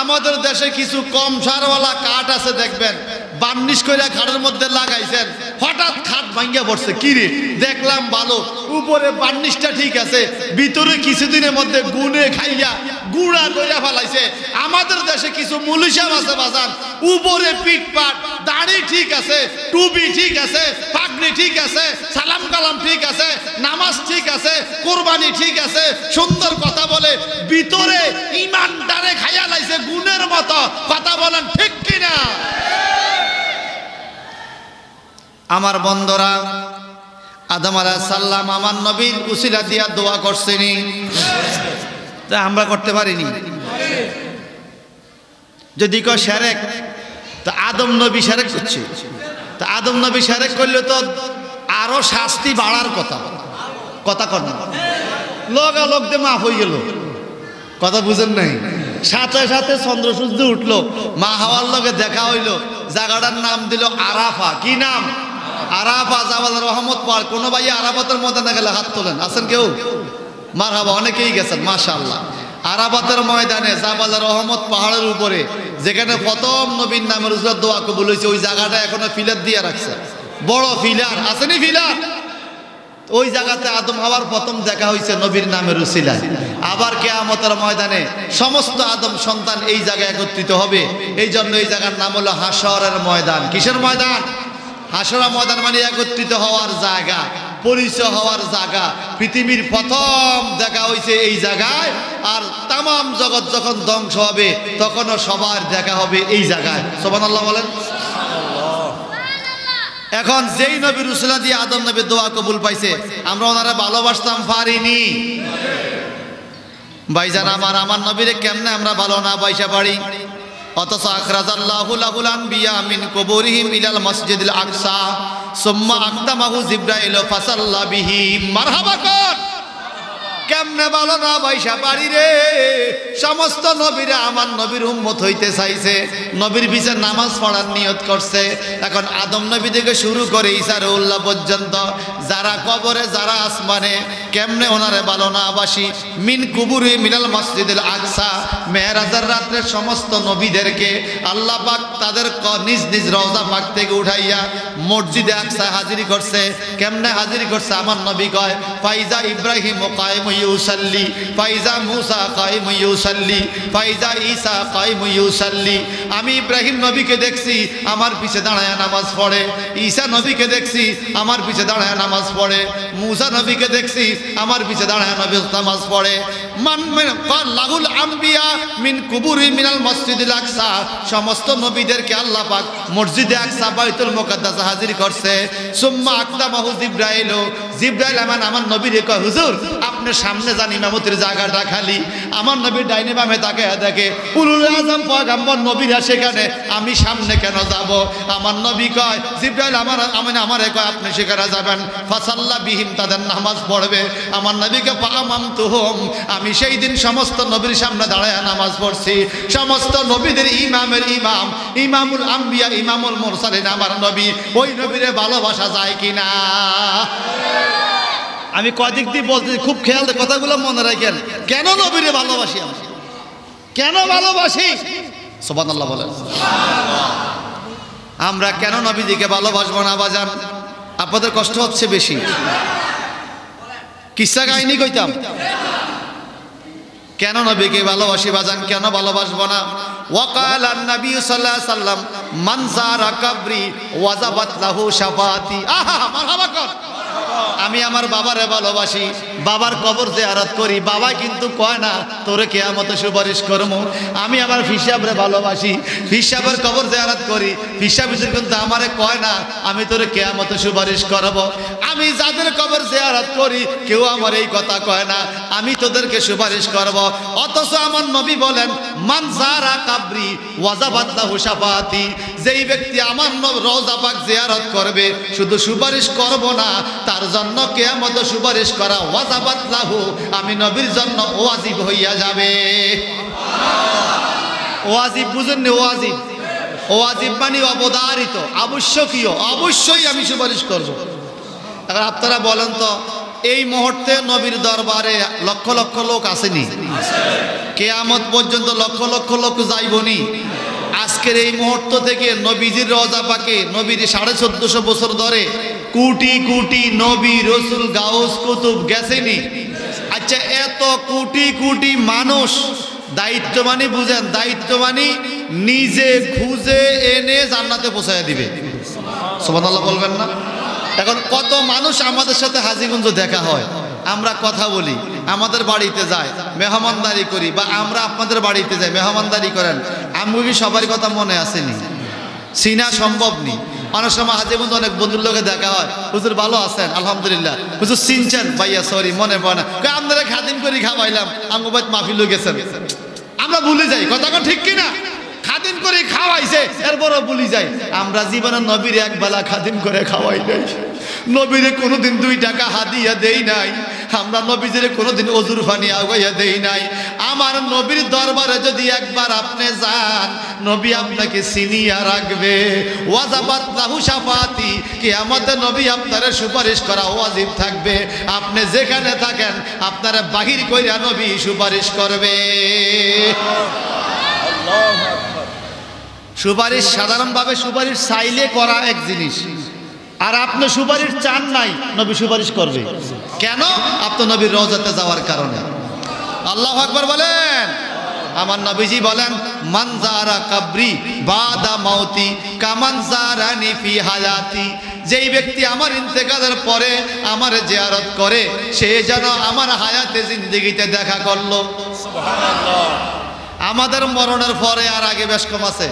আমাদের দেশে কিছু কম সারওয়ালা কাঠ আছে, দেখবেন বার্নিশ করে খাটের মধ্যে লাগাইছেন, হঠাৎ খাট ভাঙ্গা পড়ছে। কি রে, দেখলাম ভালো, উপরে বার্নিশটা ঠিক আছে, ভিতরে কিছুদিনের মধ্যে গুনে খাইয়া গুড়া করে ফেলাইছে। আমাদের দেশে কিছু মুলিশাম আছে বাজান, উপরে পিটপাট, দাড়ি ঠিক আছে, টুপি ঠিক আছে, পাগড়ি ঠিক আছে, সালাম কালাম ঠিক আছে, নামাজ ঠিক আছে, কোরবানি ঠিক আছে, সুন্দর কথা বলে, ভিতরে ইমানদারে খাইয়া লাইছে গুণের মতো। কথা বলেন ঠিক কিনা? আমার বন্ধুরা, আদম আলাইহিস সালাম আমার নবীর উসিলা দিয়া দোয়া করছেনি, তা আমরা করতে পারিনি। যদি কেউ শিরক, তা আদম নবী শিরক করছে, তা আদম নবী শিরক করলে তো আরো শাস্তি বাড়ার কথা। কথা কর না, লগালগ দিয়ে মাফ হয়ে গেল। কথা বুঝেন নাই? সাথে সাথে চন্দ্র সূর্য উঠলো, মা হাওয়ার লগে দেখা হইলো, জায়গাটার নাম দিল আরাফা। কি নাম? আরাফা। জাবাল রহমত পার। কোন ভাই আরাফাতের ময়দানে গেলে হাত তোলেন, আছেন কেউ? মারহাবা, অনেকেই গেছেন, মাশাআল্লাহ। আরাফাতের ময়দানে জাবাল রহমত পাহাড়ের উপরে, যেখানে প্রথম নবীর নামের উসিলা দোয়া কবুল হয়েছে, ওই জায়গাটা এখনো ফিলার দিয়ে রাখছে, বড় ফিলার। আসেনি ফিলার? ওই জায়গাতে আদম হাওয়ার প্রথম দেখা হয়েছে নবীর নামের উসিলায়। আবার কিয়ামতের ময়দানে সমস্ত আদম সন্তান এই জায়গায় একত্রিত হবে। এই জন্য এই জায়গার নাম হলো হাশরের ময়দান। কিসের ময়দান? হাশরের ময়দান মানে একত্রিত হওয়ার জায়গা, পরিচয় হওয়ার জায়গা। পৃথিবীর প্রথম দেখা হয়েছে এই জায়গায়, আর তামাম জগৎ যখন ধ্বংস হবে তখনও সবার দেখা হবে এই জায়গায়। সুবহানাল্লাহ বলেন। এখন যেই নবীর উসিলা দিয়ে আদম নবী দোয়া কবুল পাইছে, আমরা ওনারা ভালোবাসতাম পারিনি। ভাইজান আমার নবীরে কেমনে আমরা ভালো না বাইসা পারি? অথচ আখরাজাল্লাহু লাহুল আনবিয়া মিন কুবুরিহিম ইলাল মসজিদিল আকসা সুম্মা আকদামাহু জিবরাইল ফাসাল্লা বিহি। মারহাবা কর। কেমনে ভালো না বাইসা পারি রে? সমস্ত নবীরা আমার নবীর উম্মত হইতে চাইছে, নবীর পিছে নামাজ পড়ার নিয়ত করছে। এখন আদম নবী থেকে শুরু করে ঈসা রুহুল্লাহ পর্যন্ত, যারা কবরে যারা আসমানে, কেমনে ওনারে ভালো না বাসি? মিন কুবুরি মিনাল মসজিদুল আকসা, মেরাজের রাত্রে সমস্ত নবীদেরকে আল্লাহ পাক তাদের নিজ নিজ রওজা পাক থেকে উঠাইয়া মসজিদে আকসা হাজিরি করছে। কেমনে হাজিরি করছে? আমার নবী কয়, ফাইজা ইব্রাহিম কায়েম ইউসাল্লি, ফাইজা মুসা কায়েম ইউসাল্লি, ফাইজা ঈসা কায়েম ইউসাল্লি। আমি ইব্রাহিম নবীকে দেখছি আমার পিছে দাঁড়ায় নামাজ পড়ে, ঈসা নবীকে দেখছি আমার পিছে দাঁড়ায় নামাজ পড়ে, মুসা নবীকে দেখছি আমার পিছে দাঁড়ায় নামাজ পড়ে। লাহুল আম্বিয়া মিন কুবুরি মিনাল মসজিদিল আকসা, সমস্ত নবীদেরকে আল্লাহ পাক মসজিদে আকসা বাইতুল মুকাদ্দাসে হাজির করছে। সুম্মা আকদামাহু জিবরাইল, জিবরাইল আমার নবীরে কয়, হুজুর আপনার সামনে যান ইমামতির জায়গাটা খালি, আমার নবী ডাইনে বামে তাকে দেখে উলুল আজম পয়গম্বর নবীরা সেখানে, আমি সামনে কেন যাব? আমার নবী কয় জিবরাইল আমারে কয় আপনি সেখানে যাবেন, ফাসাল্লা বিহিম তাদের নামাজ পড়বে। আমার নবীকে ফাআমামতুহুম, আমি সেই দিন সমস্ত নবীর সামনে দাঁড়ায় নামাজ পড়ছি। সমস্ত নবীদের ইমামের ইমাম, ইমামুল আম্বিয়া, ইমামুল মুরসালিন আমার নবী। ওই নবীরে ভালোবাসা যায় কিনা? আমি কদিক দিয়ে বলতে খুব খেয়াল কথাগুলো মনে রাখেন। কেন নবীরে ভালোবাসি আমরা? কেন ভালোবাসি? সুবহানাল্লাহ বলেন। আমরা কেন নবীজিকে ভালোবাসবো না বাজান? আপনাদের কষ্ট হচ্ছে বেশি। কিসা কাহিনী কইতাম। কেন নবীকে ভালোবাসি বাজান? কেন ভালোবাসবো না? ওয়াকালা নবী সাল্লাল্লাহু আলাইহি সাল্লাম মান যারা কবরি ওয়াজাবাত লাহু শাফাতি। আহা মারহাবা কর। আমি আমার বাবারে ভালোবাসি, বাবার কবর জিয়ারত করি। বাবা কিন্তু কয় না তোরে কিয়ামতে সুপারিশ করবো। আমি আমার ফিসাবরে ভালোবাসি, ফিসাবের কবর জিয়ারত করি। ফিসাব কিন্তু আমারে কয় না আমি তোরে কিয়ামতে সুপারিশ করব। আমি যাদের কবর জিয়ারত করি কেউ আমার এই কথা কয় না আমি তোদেরকে সুপারিশ করব। অথচ আমার নবী বলেন মান যারা কবরি ওয়াজাবাত লাহু শাফাতি, যেই ব্যক্তি আমার রওজা পাক জিয়ারত করবে, শুধু সুপারিশ করব না, তার জন্য কিয়ামতে সুপারিশ করা ওয়াজাবাত লাহু, আমি নবীর জন্য ওয়াজিব হইয়া যাবে। ওয়াজিব বুঝেন না? ওয়াজিব, ওয়াজিব মানে অবধারিত, আবশ্যকীয়, অবশ্যই আমি সুপারিশ করব। এখন আপনারা বলেন তো এই মুহূর্তে নবীর দরবারে লক্ষ লক্ষ লোক আসেনি? কিয়ামত পর্যন্ত লক্ষ লক্ষ লোক যাইবনি? আজকের এই মুহূর্ত থেকে নবীজির রওজা পাকে নবীর 1450 বছর ধরে কোটি কোটি নবী রসুল গাউস কুতুব গেছেনি। আচ্ছা এত কোটি কোটি মানুষ দায়িত্ব মানে বুঝেন, দায়িত্ব মানে নিজে খুঁজে এনে জান্নাতে পৌঁছায় দিবে। সুবহানাল্লাহ বলবেন না? এখন কত মানুষ আমাদের সাথে হাজীগঞ্জ দেখা হয়, আমরা কথা বলি, আমাদের বাড়িতে যায়, মেহমানদারি করি, বা আমরা আপনাদের বাড়িতে যাই মেহমানদারি করেন, আমি কি সবার কথা মনে আসেনি? চিনা সম্ভব নেই। অনেক সময় হাজীগঞ্জ অনেক বন্ধুর লোকে দেখা হয়, হুজুর ভালো আছেন? আলহামদুলিল্লাহ। হুজুর চিনছেন? ভাইয়া সরি মনে পড়ে না। আপনারা খাদিম করে খাওয়াইলাম, আমগো মাহফিল গেছেন, আমরা ভুলে যাই। কথা ঠিক কিনা? খাদিম করে খাওয়াইছে এরপরও ভুলি যাই। আমরা জীবনে নবীরে এক বেলা খাদিম করে খাওয়াই নাই, নবীরে কোনোদিন 2 টাকা হাদিয়া দেই নাই, আমরা নবীজিরে কোনোদিন অজুর পানি আগাইয়া দেই নাই। আমার নবীর দরবারে যদি একবার আপনি যান, নবী আপনাকে চিনিয়া রাখবে। ওয়াজাবাত লাহু শাফাতি, কিয়ামতে নবী আপনারে সুপারিশ করা ওয়াজিব থাকবে। আপনি যেখানে থাকেন আপনারা বাহির কইরা নবী সুপারিশ করবে। সুপারিশ সাধারণভাবে সুপারিশ চাইলে করা এক জিনিস, আর আপনি সুপারিশ চান নাই, নবী সুপারিশ করবে। কেন? আপনি নবীর রওজাতে যাওয়ার কারণে। আল্লাহু আকবার বলেন। আমার নবীজি বলেন মান যারা কবরি বাদা মাউতি কামান যারানি ফি হায়াতি, যেই ব্যক্তি আমার ইন্তেকালের পরে আমার জিয়ারত করে সে যেন আমার হায়াতে জিন্দেগিতে দেখা করলো। সুবহানাল্লাহ। আমাদের মরণের পরে আর আগে বেশ কম আছে,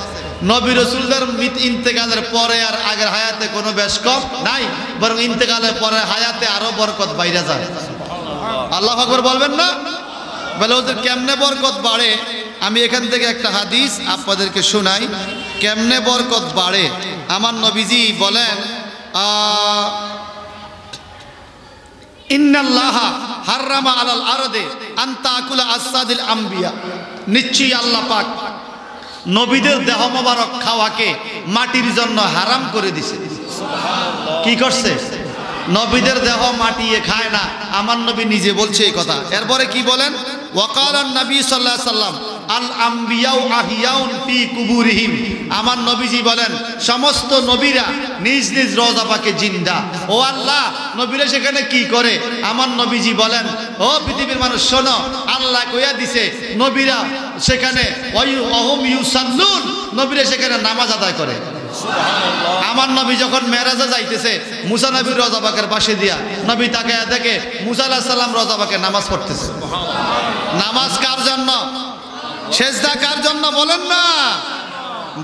নবী রাসূলদের ইন্তেকালের পরে আর আগের হায়াতে কোনো বেশ কম নাই, বরং ইন্তেকালের পরে হায়াতে আরো বরকত বাইরে যায়। আল্লাহু আকবার বলবেন না? বলে ওদের কেমনে বরকত বাড়ে, আমি এখান থেকে একটা হাদিস আপনাদেরকে শোনাই কেমনে বরকত বাড়ে। আমার নবীজি বলেন ইন্নাল্লাহা হাররামা আলাল আরদে আন তাকুলা আসসাদিল আম্বিয়া, নিশ্চয়ই আল্লাহ পাক নবীদের দেহ মোবারক খাওয়াকে মাটির জন্য হারাম করে দিছে। কি করছে? নবীদের দেহ মাটিয়ে খায় না, আমার নবী নিজে বলছে এই কথা। এরপরে কি বলেন? ওয়াকালান নবী সাল্লাল্লাহু আলাইহি সাল্লাম আল আম্বিয়াউ আহিয়াউন ফি কুবুরিহিম, আমার নবীজি বলেন সমস্ত নবীরা নিজ নিজ রওজা পাকে জিন্দা। ও আল্লাহ, নবীরা সেখানে কি করে? আমার নবীজি বলেন ও পৃথিবীর মানুষ শোনো, আল্লাহ কইয়া দিছে নবীরা সেখানে ওয়াহুম ইউসাল্লুন, নবীরা সেখানে নামাজ আদায় করে। আমার নবী যখন মেরাজে যাইতেছে মুসা নবীর রওজা পাকের পাশে দিয়া নবী তাকে দেখে মুসা আলাইহিস সালাম রওজা পাকে নামাজ পড়তেছে। নামাজ কার জন্য? সেজদা কার জন্য বলেন না?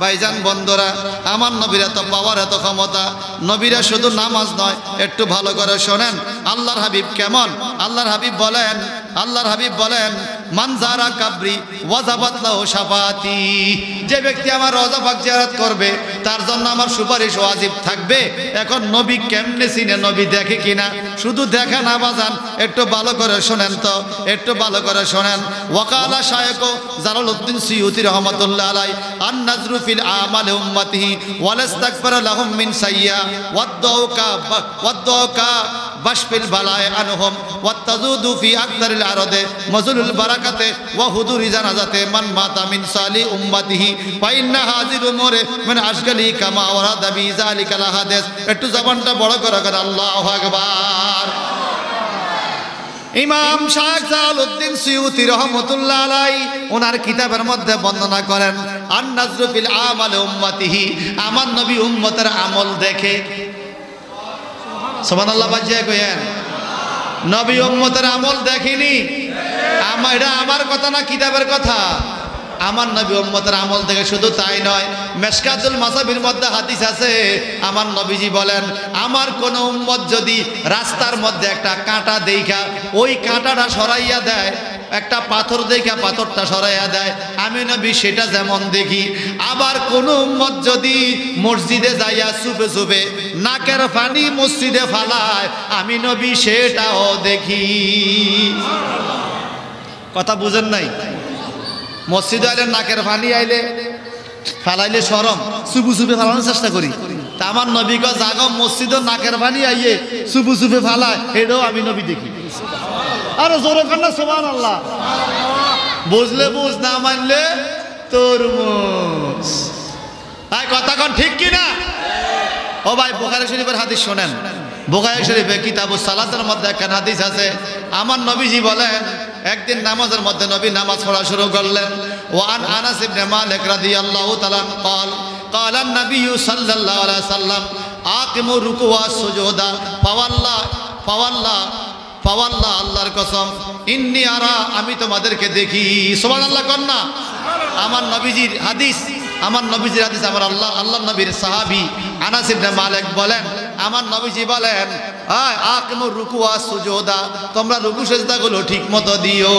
ভাইজান বন্ধুরা, আমার নবীর এত পাওয়ার, এত ক্ষমতা। নবীরা শুধু নামাজ নয়, একটু ভালো করে শোনেন আল্লাহর হাবিব কেমন। আল্লাহর হাবিব বলেন মানজারা কাবরি ওয়াজাবাত লাহু শাফাতি, যে ব্যক্তি আমার রওজা পাক জিয়ারত করবে তার জন্য আমার সুপারিশ ওয়াজিব থাকবে। এখন নবী কেমনে চিনে, নবী দেখে কিনা? শুধু দেখা না বাজান, একটু ভালো করে শোনেন তো, একটু ভালো করে শোনেন। ওয়াকালা শায়খ জালালউদ্দিন সিয়ুতি রাহমাতুল্লাহ আলাইহি আন নাজরু ফিল আমালি উম্মতিহি ওয়ালাস্তাগফারা লাহুম মিন সাইয়্যা ওয়াদ্দুকা বাশফিল বালায় আনহুম ওয়াতাজুদু ফি আকতারিল আরদে মাজলুল বারাকাতে ওয়া হুদুরি জানাজাতে মান মাতা মিন সালি উম্মতিহি ফা ইন্না হাযিল উমুরে মিন আশগালি কামা ওয়ারাদা বি যালিকাল হাদিস। একটু জবানটা বড় করে আল্লাহু আকবার। ইমাম শায়খ জালালউদ্দিন সিয়ুতি রাহমাতুল্লাহ আলাইহি ওনার কিতাবের মধ্যে বর্ণনা করেন আন নাজরু ফিল আমালি উম্মতিহি, আমার নবী উম্মতের আমল দেখে। সুবহানাল্লাহ বাজিয়ে কইেন, নবী উম্মতের আমল দেখিনি। এটা আমার কথা না, কিতাবের কথা। আমার নবী উম্মতের আমল দেখে। শুধু তাই নয়, মেশকাতুল মাসাবির মধ্যে হাদিস আছে, আমার নবীজি বলেন আমার কোন উম্মত যদি রাস্তার মধ্যে একটা কাঁটা দেইখা ওই কাঁটাটা সরাইয়া দেয়, একটা পাথর দেখা পাথরটা সরাইয়া দেয়, আমি নবী সেটা যেমন দেখি। আবার কোন উম্মত যদি মসজিদে যাইয়া চুপে চুপে নাকের পানি মসজিদে ফালায়, আমি নবী সেটাও দেখি। কথা বুঝেন নাই? মসজিদে আইলে নাকের পানি আইলে ফালাইলে শরম, চুপু চুপে ফালানোর চেষ্টা করি। তা আমার নবী ক জাগো মসজিদে নাকের পানি আইয়ে চুপু চুপে ফালায়, এটাও আমি নবী দেখি। আরে জোরে কান্না সুবহানাল্লাহ। বুঝলে বুঝ, না মানলে তরমুজ। ভাই কথা কোন ঠিক কিনা? ও ভাই, বুখারী শরীফের হাদিস শোনেন। বুখারী শরীফে কিতাবুস সালাতের মধ্যে একটা হাদিস আছে। আমার নবীজি বলেন একদিন নামাজের মধ্যে নবী নামাজ পড়া শুরু করলেন। ওয়ান আনাস ইবনে মালিক রাদিয়াল্লাহু তাআলা قال قال النبي صلى الله عليه وسلم আকিমু রুকু ওয়া সুজুদা ফাওয়াল্লাহ আল্লাহর কসম ইন্নী আরা, আমি তোমাদেরকে দেখি। সুবহানাল্লাহ কর না। আমার নবীজির হাদিস, আমার আল্লাহর নবীর সাহাবী আনাস ইবনে মালিক বলেন আমার নবীজি বলেন আকিমুর রুকু ওয়া সুজুদা, তোমরা রুকু সিজদাগুলো ঠিকমতো দিও।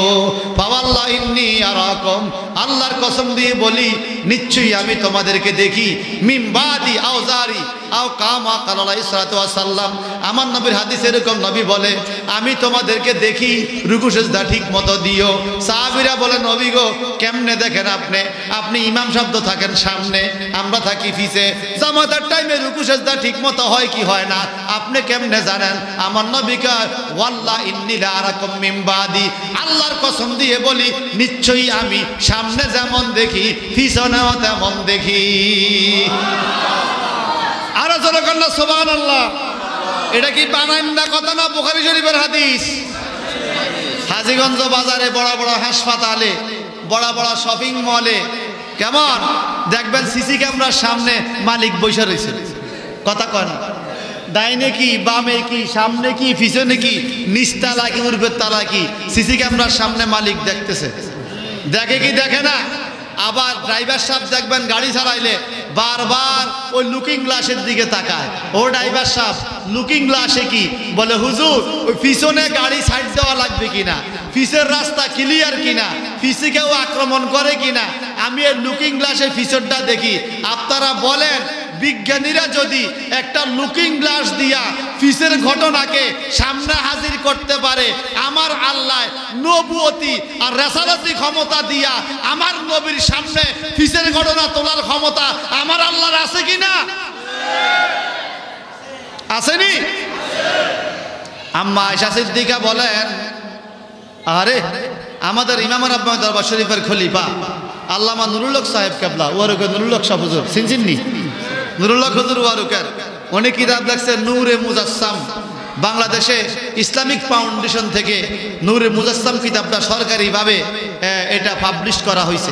ফাওয়াল্লাহ ইন্নী আরাকুম, আল্লাহর কসম দিয়ে বলি নিশ্চয়ই আমি তোমাদেরকে দেখি। মিন বাদি আওজারি আও কামা ক্বালা আলাইহিস সালাতু ওয়াস সালাম, আমার নবীর হাদিস এরকম, নবী বলে আমি তোমাদেরকে দেখি রুকু সিজদা ঠিকমতো দিও। সাহাবীরা বলে নবী গো কেমনে দেখেন আপনি? আপনি ইমাম শব্দ থাকেন সামনে, আমরা থাকি পিছে, জামাতের টাইমে রুকু সিজদা ঠিকমতো হয় কি হয় না আপনি কেমনে জানেন? আমার নবী কয় ওয়াল্লাহ ইন্নী লা আরাকুম মিন বাদি, আল্লাহর কসম দিয়ে বলি নিশ্চয়ই আমি সামনে যেমন দেখি পিছনেও তেমন দেখি। আরো জোরে কন্না সুবহানাল্লাহ। এটা কি বানাইন না কথা না, বুখারী শরীফের হাদিস। হাজীগঞ্জ বাজারে, বড় বড় হাসপাতালে, বড় বড় শপিং মলে কেমন দেখবেন সিসি ক্যামেরার সামনে মালিক বসে রয়েছে। কথা কয় না? ডাইনে কি, বামে কি, সামনে কি, পিছনে কি, নিচতলা কি, উর্বের তালা কি, সিসি ক্যামেরার সামনে মালিক দেখতেছে। দেখে কি দেখে না? আবার ড্রাইভার সাহেব দেখবেন গাড়ি চালাইলে বারবার ওই লুকিং গ্লাসের দিকে তাকায়। ও ড্রাইভার সাহেব লুকিং গ্লাসে কি বলে, হুজুর ওই পিছনে গাড়ি সাইড দেওয়া লাগবে কিনা, পিছের রাস্তা ক্লিয়ার কিনা, পিছে কেউ আক্রমণ করে কিনা, আমি এই লুকিং গ্লাসের পিছনটা দেখি। আপনারা বলেন বিজ্ঞানীরা যদি একটা লুকিং গ্লাস দিয়া পিছের ঘটনাকে সামনে হাজির করতে পারে, আমার আল্লাহ নবুয়তি আর রিসালাতি ক্ষমতা দিয়া আমার নবীর সামনে পিছের ঘটনা তোলার ক্ষমতা আমার আল্লাহর আছে কিনা? আসেনি? আম্মা আয়েশা সিদ্দিকা বলেন আরে আমাদের ইমাম রাব্বানী দরবার শরীফের খলিফা আল্লামা নুরুল হক সাহেব কেবলা, ওয়ারুকে নুরুল হক সাহেব হুজুর চিনচিননি? নুরুল হক হুজুর ওয়ারুকের উনি কিতাব লিখছেন নূরে মুজাসসাম। বাংলাদেশে ইসলামিক ফাউন্ডেশন থেকে নূরে মুজাসসাম কিতাবটা সরকারিভাবে এটা পাবলিশ করা হয়েছে।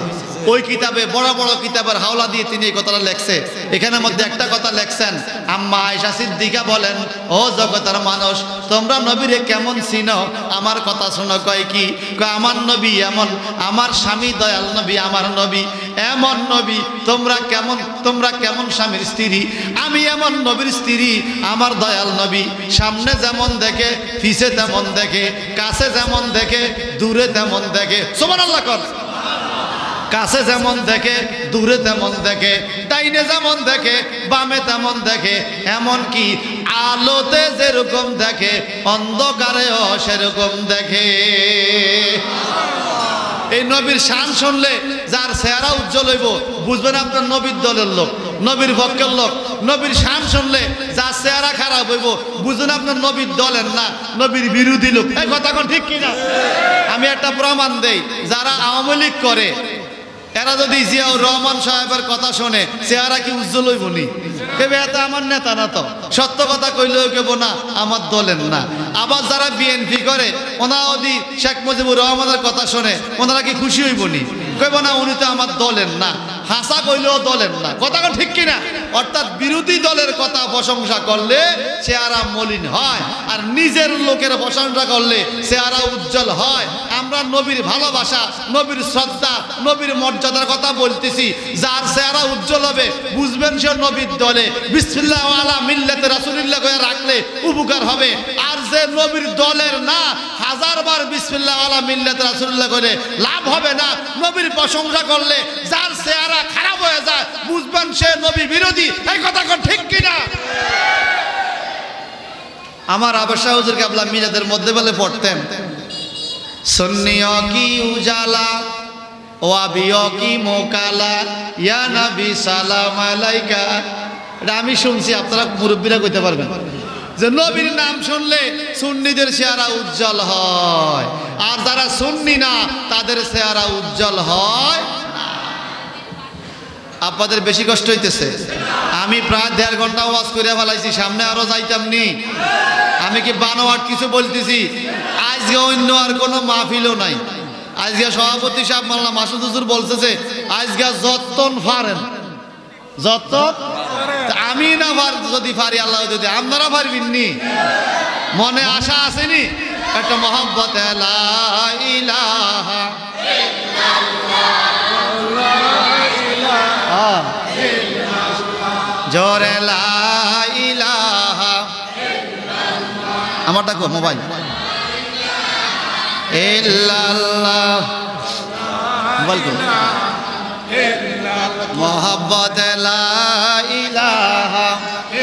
ওই কিতাবে বড় বড় কিতাবের হাওলা দিয়ে তিনি এই কথাটা লেখছে। এখানের মধ্যে একটা কথা লেখছেন, আম্মা আয়েশা সিদ্দিকা বলেন, ও জগতের মানুষ, তোমরা নবীরে কেমন চিনো? আমার কথা শোনো। কয় কি? কয় আমার নবী এমন, আমার স্বামী দয়াল নবী, আমার নবী এমন নবী। তোমরা কেমন স্বামীর স্ত্রী? আমি এমন নবীর স্ত্রী। আমার দয়াল নবী সামনে যেমন দেখে, পিছে তেমন দেখে, কাছে যেমন দেখে, দূরে তেমন দেখে। সুবহানাল্লাহ কর। কাছে যেমন দেখে, দূরে তেমন দেখে, ডাইনে যেমন দেখে, বামে তেমন দেখে, এমন কি আলোতে যেরকম দেখে অন্ধকারেও সেরকম দেখে। এই নবীর শান শুনলে যার চেহারা উজ্জ্বল হইব, বুঝবেন আপনার নবীর দলের লোক, নবীর পক্ষের লোক। নবীর শান শুনলে যার চেহারা খারাপ হইব, বুঝবেন আপনার নবীর দলের না, নবীর বিরোধী লোক। এই কথা কোন ঠিক কিনা? আমি একটা প্রমাণ দেই, যারা আওয়ামী লীগ করে এরা যদি জিয়াউর রহমান সাহেবের কথা শোনে, চেহারা কি উজ্জ্বল হইব নি? কেবে এত আমার নেতা না, তো সত্য কথা কইলেও কেব না আমার দলের না। আবার যারা বিএনপি করে, ওনারা যদি শেখ মুজিবুর রহমানের কথা শোনে, ওনারা কি খুশি হইব নি? কইব না উনি তো আমার দলের না। হাসা কইলেও দলের না। কথা ঠিক কিনা? অর্থাৎ বিরোধী দলের কথা প্রশংসা করলে চেহারা মলিন হয়, আর নিজের লোকের প্রশংসা করলে চেহারা উজ্জ্বল হয়। আমরা নবীর ভালোবাসা, নবীর শ্রদ্ধা, নবীর মর্যাদার কথা বলতেছি। যার চেহারা উজ্জ্বল হবে, বুঝবেন সে নবীর দলে। বিসমিল্লাহ আলা মিল্লাতে রাসূলুল্লাহ কয়ে রাখলে উপকার হবে। আর যে নবীর দলের না, হাজারবার বিসমিল্লাহ আলা মিল্লাতে রাসূলুল্লাহ করে লাভ হবে না। নবীর প্রশংসা করলে যার চেহারা খারাপ হয়ে যায়, বুঝবেন সে নবী বিরোধী। এই কথা কোন ঠিক কিনা? আমার আবেশা হুজুর কেবলা মিলাদের মধ্যে বলে পড়তেন, সুন্নিও কি উজালা ওয়াবিও কি মোকালা, ইয়া নবী সালাম আলাইকা। এটা আমি শুনছি, আপনারা মুরব্বীরা কইতে পারবেন যে নবীর নাম শুনলে সুন্নিদের চেহারা উজ্জ্বল হয়, আর যারা সুন্নি না তাদের চেহারা উজ্জ্বল হয়। আপনাদের বেশি কষ্ট হইতেছে? আমি প্রায় 1.5 ঘন্টা ওয়াজ করে ফেলাইছি, সামনে আরো যাইতাম নি। আমি কি বানোয়াট কিছু বলতেছি? আজকে অন্য আর কোনো মাহফিলও নাই। আজকে সভাপতি সাহেব মাওলানা মাসুদ হুজুর বলতেছে আজকে যতন পারেন, যত আমি না পার, যদি পারি আল্লাহ যদি, আপনারা পারবেন নি? মনে আশা আসেনি? একটা মহব্বত লা ইলাহা জোরে লা ইলাহা, আমারটা কো মোবাইল, ইল্লাল্লাহ, মোবাইল কো, মোহব্বত লা ইলাহা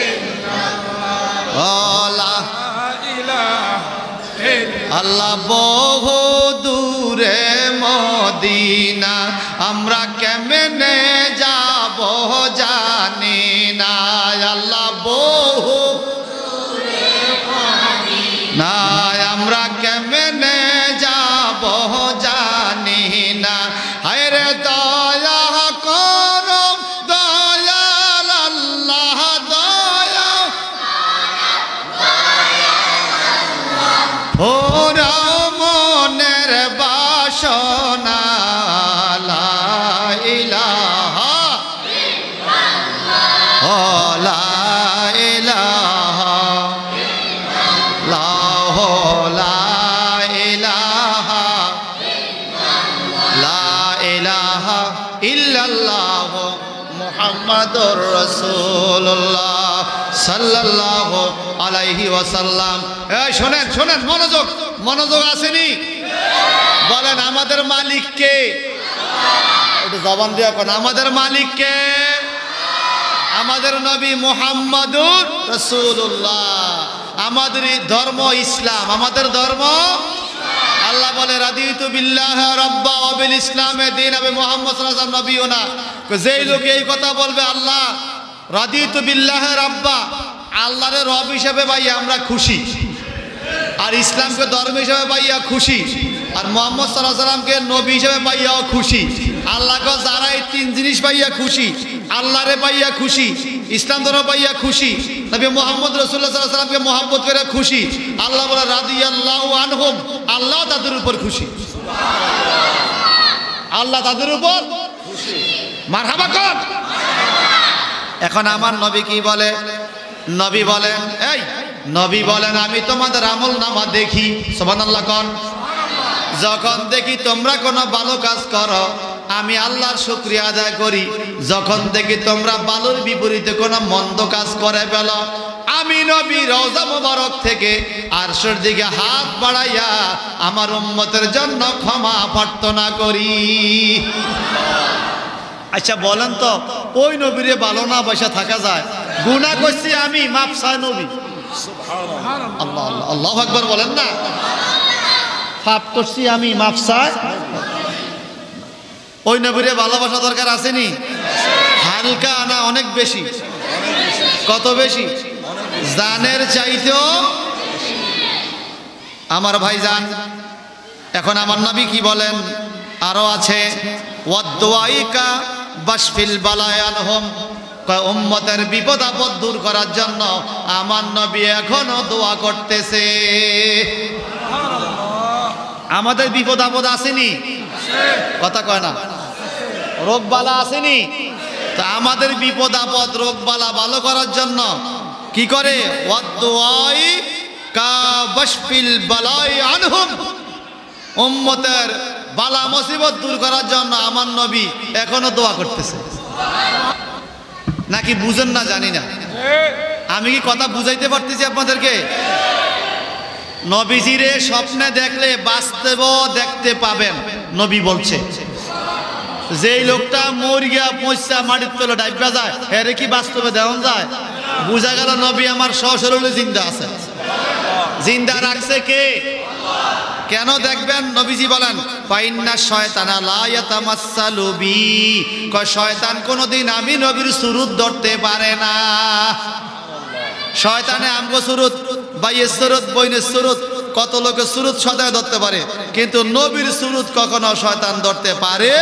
ইল্লাল্লাহ, আল্লাহ বহু দূরে মদিনা, আমরা কেমনে যাব জানি না। আল্লাহ বহু না, আমরা কেমনে যাব জানি না। হায়রে দয়া করো দয়াল আল্লাহ, দয়া ওরা মনের বাসনা, লা ইলাহা লা ইলাহা লা ইলাহা ইল্লাল্লাহ মুহাম্মাদুর রাসূলুল্লাহ সাল্লাল্লাহু আলাইহি ওয়াসাল্লাম। এই শোনেন শোনেন, মনোযোগ, মনোযোগ আসেনি? বলেন আমাদের মালিক কে? একটু জবান দিয়ে কোন, আমাদের মালিক কে? আমাদের নবী মুহাম্মাদুর রাসূলুল্লাহ। আমাদের ধর্ম ইসলাম, আমাদের ধর্ম। আল্লাহ বলে রাদিতু বিল্লাহি রাব্বা ওয়া বিল ইসলামে দীন, নবী মুহাম্মদ সাল্লাল্লাহু আলাইহি ওয়াসাল্লাম নবীনা। যেই লোক এই কথা বলবে, আল্লাহ রাদিতু বিল্লাহি রাব্বা, আল্লাহর রব হিসেবে পাইয়া আমরা খুশি, আর ইসলামকে ধর্ম হিসেবে পাইয়া খুশি, আর মুহাম্মদ সাল্লাল্লাহু আলাইহি ওয়াসাল্লামকে নবী হিসেবে পাইয়াও খুশি। আল্লাহকে যারা এই 3 জিনিস পাইয়া খুশি, আল্লাহরে পাইয়া খুশি, ইসলাম ধর্ম পাইয়া খুশি, নবী মুহাম্মদ রাসূলুল্লাহ সাল্লাল্লাহু আলাইহি ওয়াসাল্লামকে মহব্বত করে খুশি, আল্লাহ বলে রাদিয়াল্লাহু আনহুম, আল্লাহ তাদের উপর খুশি, আল্লাহ তাদের উপর মারহাবা কর। এখন আমার নবী কি বলে? নবী বলেন, এই নবী বলেন, আমি তোমাদের আমল নামা দেখি, সুবহানাল্লাহ কোন। যখন দেখি তোমরা কোনো ভালো কাজ করো আমি আল্লাহর শুকরিয়া আদায় করি, যখন দেখি তোমরা ভালোর বিপরীতে কোনো মন্দ কাজ করে ফেলো আমি নবী রওজা মুবারক থেকে আরশের দিকে হাত বাড়াইয়া আমার উম্মতের জন্য ক্ষমা প্রার্থনা করি। আচ্ছা বলেন তো, ওই নবীরে ভালো না বসে থাকা যায়? গুনাহ করছি আমি, মাফ চায় নবী। আল্লাহ আল্লাহ আল্লাহু আকবার বলেন না। পাপ করছি আমি, মাফ চায়। ওই নবীরে ভালোবাসা দরকার আসেনি? হালকা না অনেক বেশি? কত বেশি? জানের চাইতেও। আমার ভাইজান, এখন আমার নবী কি বলেন? আরো আছে, ওয়াদদুআইকা বাশফিল বালায়ানহুম, উম্মতের বিপদ আপদ দূর করার জন্য আমার নবী এখনো দোয়া করতেছে। আমাদের বিপদ আপদ আসেনি? কথা কয় না। রোগ বালা আসেনি? তা আমাদের বিপদ আপদ রোগ বালা ভালো করার জন্য কি করে? ওয়াদদুআইকা বাশফিল বালায়ানহুম, উম্মতের বালা মুসিবত দূর করার জন্য আমার নবী এখনো দোয়া করতেছে। নাকি বুঝেন না জানি না, আমি কি কথা বুঝাইতে পারতেছি আপনাদেরকে? নবীজিরে স্বপ্নে দেখলে বাস্তব দেখতে পাবেন, নবী বলছে। যেই লোকটা মরিয়া পয়সা মাটির তলে ডাইবা যায়, এর কি বাস্তবে দেওয়া যায়? বুঝা গেল নবী আমার সশরীরে জিন্দা আছে। জিন্দা রাখছে কে? কেন দেখবেন? নবীজি বলেন, ফাইন্না শয়তানা লা ইয়াতামাসসালু বি, কয় শয়তান কোনদিন আমি নবীর সুরত ধরতে পারে না। শয়তানে আমগো সুরত, বাইয়ের সুরত, বইনের সুরত, কত লোকের সুরত শয়তান ধরতে পারে, কিন্তু নবীর সুরত কখনো শয়তান ধরতে পারে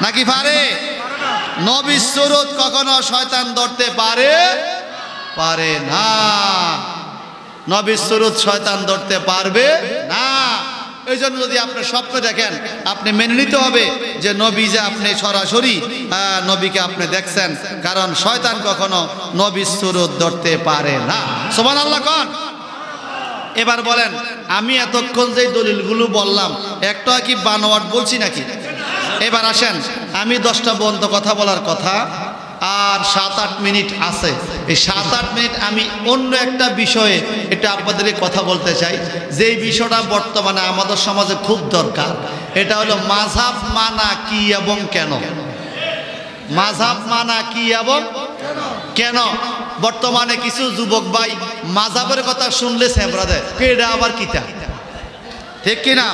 নাকি পারে? নবীর সুরত কখনো শয়তান ধরতে পারে পারে না। নবীর সুরত শয়তান ধরতে পারবে না। এই জন্য যদি আপনি স্বপ্ন দেখেন, আপনি মেনে নিতে হবে যে নবী যে আপনি সরাসরি নবীকে আপনি দেখছেন, কারণ শয়তান কখনো নবীর সুরত ধরতে পারে না। সুবহানাল্লাহ কোন। এবার বলেন, আমি এতক্ষণ যে দলিলগুলো বললাম একটা কি বানোয়াট বলছি নাকি? এবার আসেন, আমি 10টা বন্ধ কথা বলার কথা, আর 7-8 মিনিট আছে। এই 7-8 মিনিট আমি অন্য একটা বিষয়ে এটা আপনাদের কথা বলতে চাই, যে বিষয়টা বর্তমানে আমাদের সমাজে খুব দরকার। এটা হলো মাযহাব মানা কি এবং কেন। মাযহাব মানা কি এবং কেন? বর্তমানে কিছু যুবক ভাই মাযহাবের কথা শুনলে সেবরা দেয়, এটা আবার কিতা, ঠিক কিনা?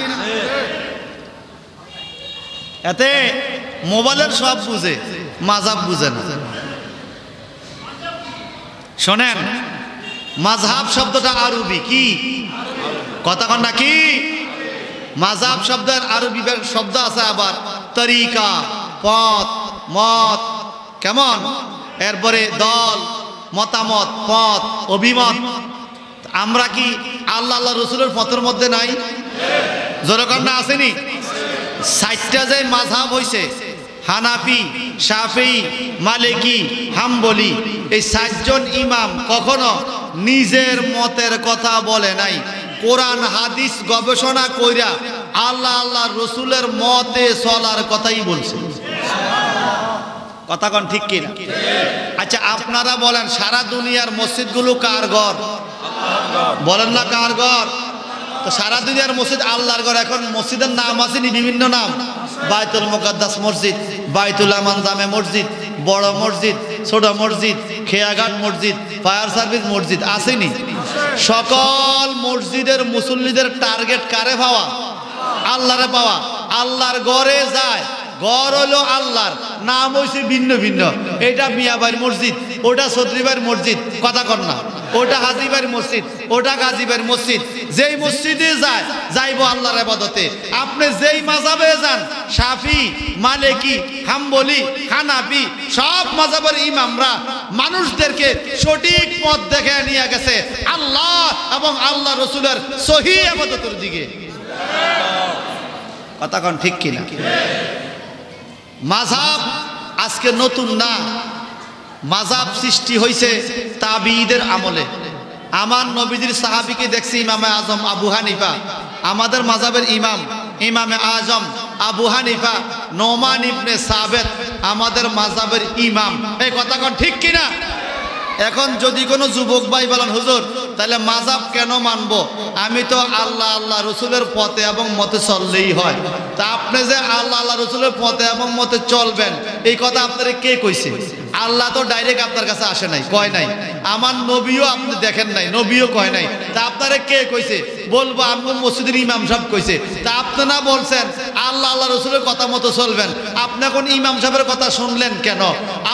এতে মোবাইলের সব বুঝে, মাযহাব বুঝে না। শোনেন, মাযহাব শব্দটা আরবি কি? কথা কন না কি? মাযহাব শব্দের আরবি শব্দ আছে আবার তরিকা, পথ, মত, কেমন? এরপরে দল, মতামত, পথ, অভিমত। আমরা কি আল্লাহ আল্লাহ রসুলের পথের মধ্যে নাই? জোরকর না আসেনি? 60টা যে মাযহাব হইছে, হানাফি, শাফি, মালিকি, হাম্বলি, এই 7 জন ইমাম কখনো নিজের মতের কথা বলে নাই। কোরআন হাদিস গবেষণা কইরা আল্লাহ আল্লাহ রসুলের মতে চলার কথাই বলছে। কথা কন ঠিক কিনা? আচ্ছা আপনারা বলেন, সারা দুনিয়ার মসজিদগুলো কার ঘর? বলেন না কার ঘর? তো সারা দুনিয়ার মসজিদ আল্লাহর ঘর। এখন মসজিদের নাম আসেনি বিভিন্ন নাম, বাইতুল মুকাদ্দাস মসজিদ, বাইতুল আমান জামে মসজিদ, বড় মসজিদ, ছোট মসজিদ, খেয়াঘাট মসজিদ, ফায়ার সার্ভিস মসজিদ, আসেনি? সকল মসজিদের মুসল্লিদের টার্গেট কারে পাওয়া? আল্লাহরে পাওয়া। আল্লাহর ঘরে যায়, ঘর হলো আল্লাহর, নাম হইছে ভিন্ন ভিন্ন। এটা মিয়াবাড়ির মসজিদ, ওটা চৌধুরীবাড়ির মসজিদ, কথা কন না। ওটা হাজিবাড়ির মসজিদ, ওটা গাজীবাড়ির মসজিদ। যেই মসজিদে যায়, যাইবো আল্লাহর ইবাদতে। আপনি যেই মাযহাবে যান, শাফি, মালিকি, হাম্বলি, হানাফি, সব মাযহাবের ইমামরা মানুষদেরকে সঠিক পথ দেখে নিয়ে গেছে আল্লাহ এবং আল্লাহ রসুলের সহিহ ইবাদতের দিকে। কথা কন ঠিক কিনা? মাযহাব আজকে নতুন না, মাযহাব সৃষ্টি হয়েছে তাবিঈদের আমলে। আমার নবীজির সাহাবীকে দেখছি ইমামে আজম আবু হানিফা, আমাদের মাযহাবের ইমাম ইমামে আজম আবু হানিফা, নোমান ইবনে সাবেত আমাদের মাযহাবের ইমাম। এই কথা কোন ঠিক কিনা? এখন যদি কোনো যুবক ভাই বলেন হুজুর তাহলে মাযহাব কেন মানবো, আমি তো আল্লাহ আল্লাহ রসুলের পথে এবং মতে চললেই হয়। তা আপনি যে আল্লাহ আল্লাহ রসুলের পথে এবং মতে চলবেন এই কথা আপনারা কে কইছে? আল্লাহ তো ডাইরেক্ট আপনার কাছে আসে নাই, কয় নাই। আমার নবীও আপনি দেখেন নাই, নবীও কয় নাই। তা আপনারা কে কইছে? বলবো আমগো মসজিদের ইমাম সাহেব কইছে। তা আপনারা বলছেন আল্লাহ আল্লাহ রসুলের কথা মতো চলবেন, আপনি এখন ইমাম সাহেবের কথা শুনলেন কেন?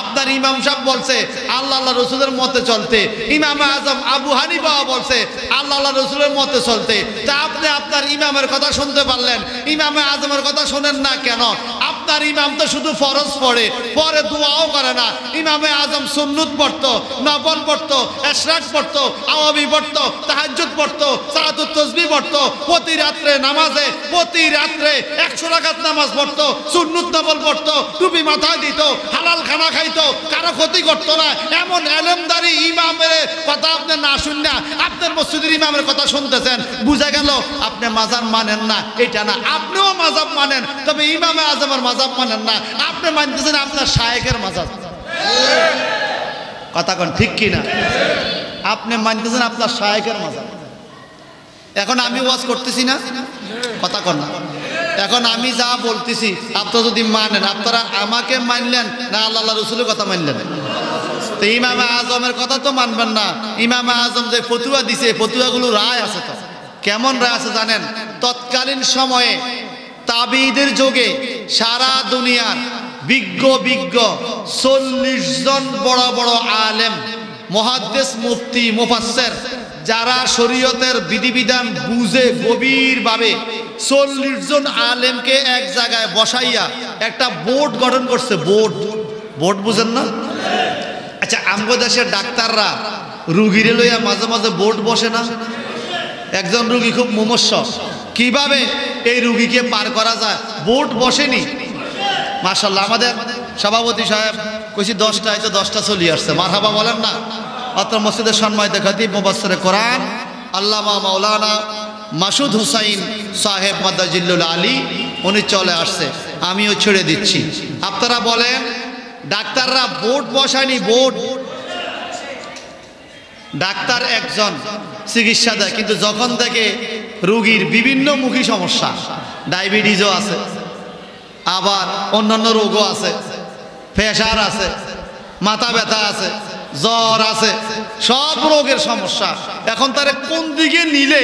আপনার ইমাম সাহেব বলছে আল্লাহ আল্লাহ রসুলের মতে চলতে, ইমাম আজম আবু হানিফা বলছে আল্লাহ আল্লাহ রসুলের মতে চলতে। তা আপনি আপনার ইমামের কথা শুনতে পারলেন, ইমামে আজমের কথা শোনেন না কেন? আপনার ইমাম তো শুধু ফরজ পড়ে, পরে দোয়াও করে না। ইমামে আজম সুন্নত পড়তো, নফল পড়তো, ইশরাক পড়তো, আওয়াবি পড়তো, তাহাজ্জুদ পড়তো, সালাতুত তাসবিহ পড়তো, প্রতি রাত্রে নামাজে প্রতি রাত্রে 100 রাকাত নামাজ পড়তো, সুন্নত নফল পড়তো, টুপি মাথায় দিত, হালাল খানা খাইতো, কারো ক্ষতি করতো না। এমন এলেমদারি ইমামের কথা আপনি না শুননা আপনার মসজিদের ইমামের কথা শুনতেছেন, বুঝা গেল আপনি মাযহাব মানেন না। এটা না, আপনিও মাযহাব মানেন, তবে ইমামে আজমের মাযহাব মানেন না। আপনি মানতেছেন আপনার শায়েখের মাযহাব। কথা কোন ঠিক কিনা? আপনি মানতেছেন আপনার শায়েখের মাযহাব। এখন আমি ওয়াজ করতেছি না, কথা কোন না। এখন আমি যা বলতেছি আপনারা যদি মানেন, আপনারা আমাকে মানলেন না আল্লাহ আল্লাহ রসুলের কথা মানলেন? তো ইমামে আজমের কথা তো মানবেন না। ইমামে আজম যে ফতুয়া দিছে, ফতুয়াগুলো রায় আছে। তো কেমন রায় আছে জানেন? তৎকালীন সময়ে তাবিঈদের যুগে সারা দুনিয়ার বিজ্ঞ 40 জন বড় বড় আলেম, মুহাদ্দিস, মুফতি, মুফাসসির যারা শরীয়তের বিধিবিধান বুঝে গভীরভাবে 40 জন আলেমকে এক জায়গায় বসাইয়া একটা বোর্ড গঠন করছে। বোর্ড বুঝেন না? আচ্ছা, আমগো দেশের ডাক্তাররা রুগীরে লইয়া মাঝে মাঝে বোর্ড বসে না? একজন রুগী খুব মুমূর্ষ, কিভাবে এই রুগীকে পার করা যায়, বোর্ড বসেনি। মাশাআল্লাহ, আমাদের সভাপতি সাহেব কইছি 10টায় তো 10টা চলে আসছে, মারহাবা বলেন না। অত্র মসজিদের সম্মানিত খতিব মুফাসসিরে কোরআন আল্লামা মাওলানা মাসুদ হুসাইন সাহেব মাদাজিল্লুল আলী উনি চলে আসছে, আমিও ছেড়ে দিচ্ছি। আপনারা বলেন ডাক্তাররা বোর্ড বসায়নি? বোর্ড, ডাক্তার একজন চিকিৎসা দেয়, কিন্তু যখন থেকে রোগীর বিভিন্ন মুখী সমস্যা, ডায়াবেটিসও আছে, আবার অন্যান্য রোগও আছে, প্রেশার আছে, মাথা ব্যথা আছে, জ্বর আছে, সব রোগের সমস্যা। এখন তারে কোন দিকে নিলে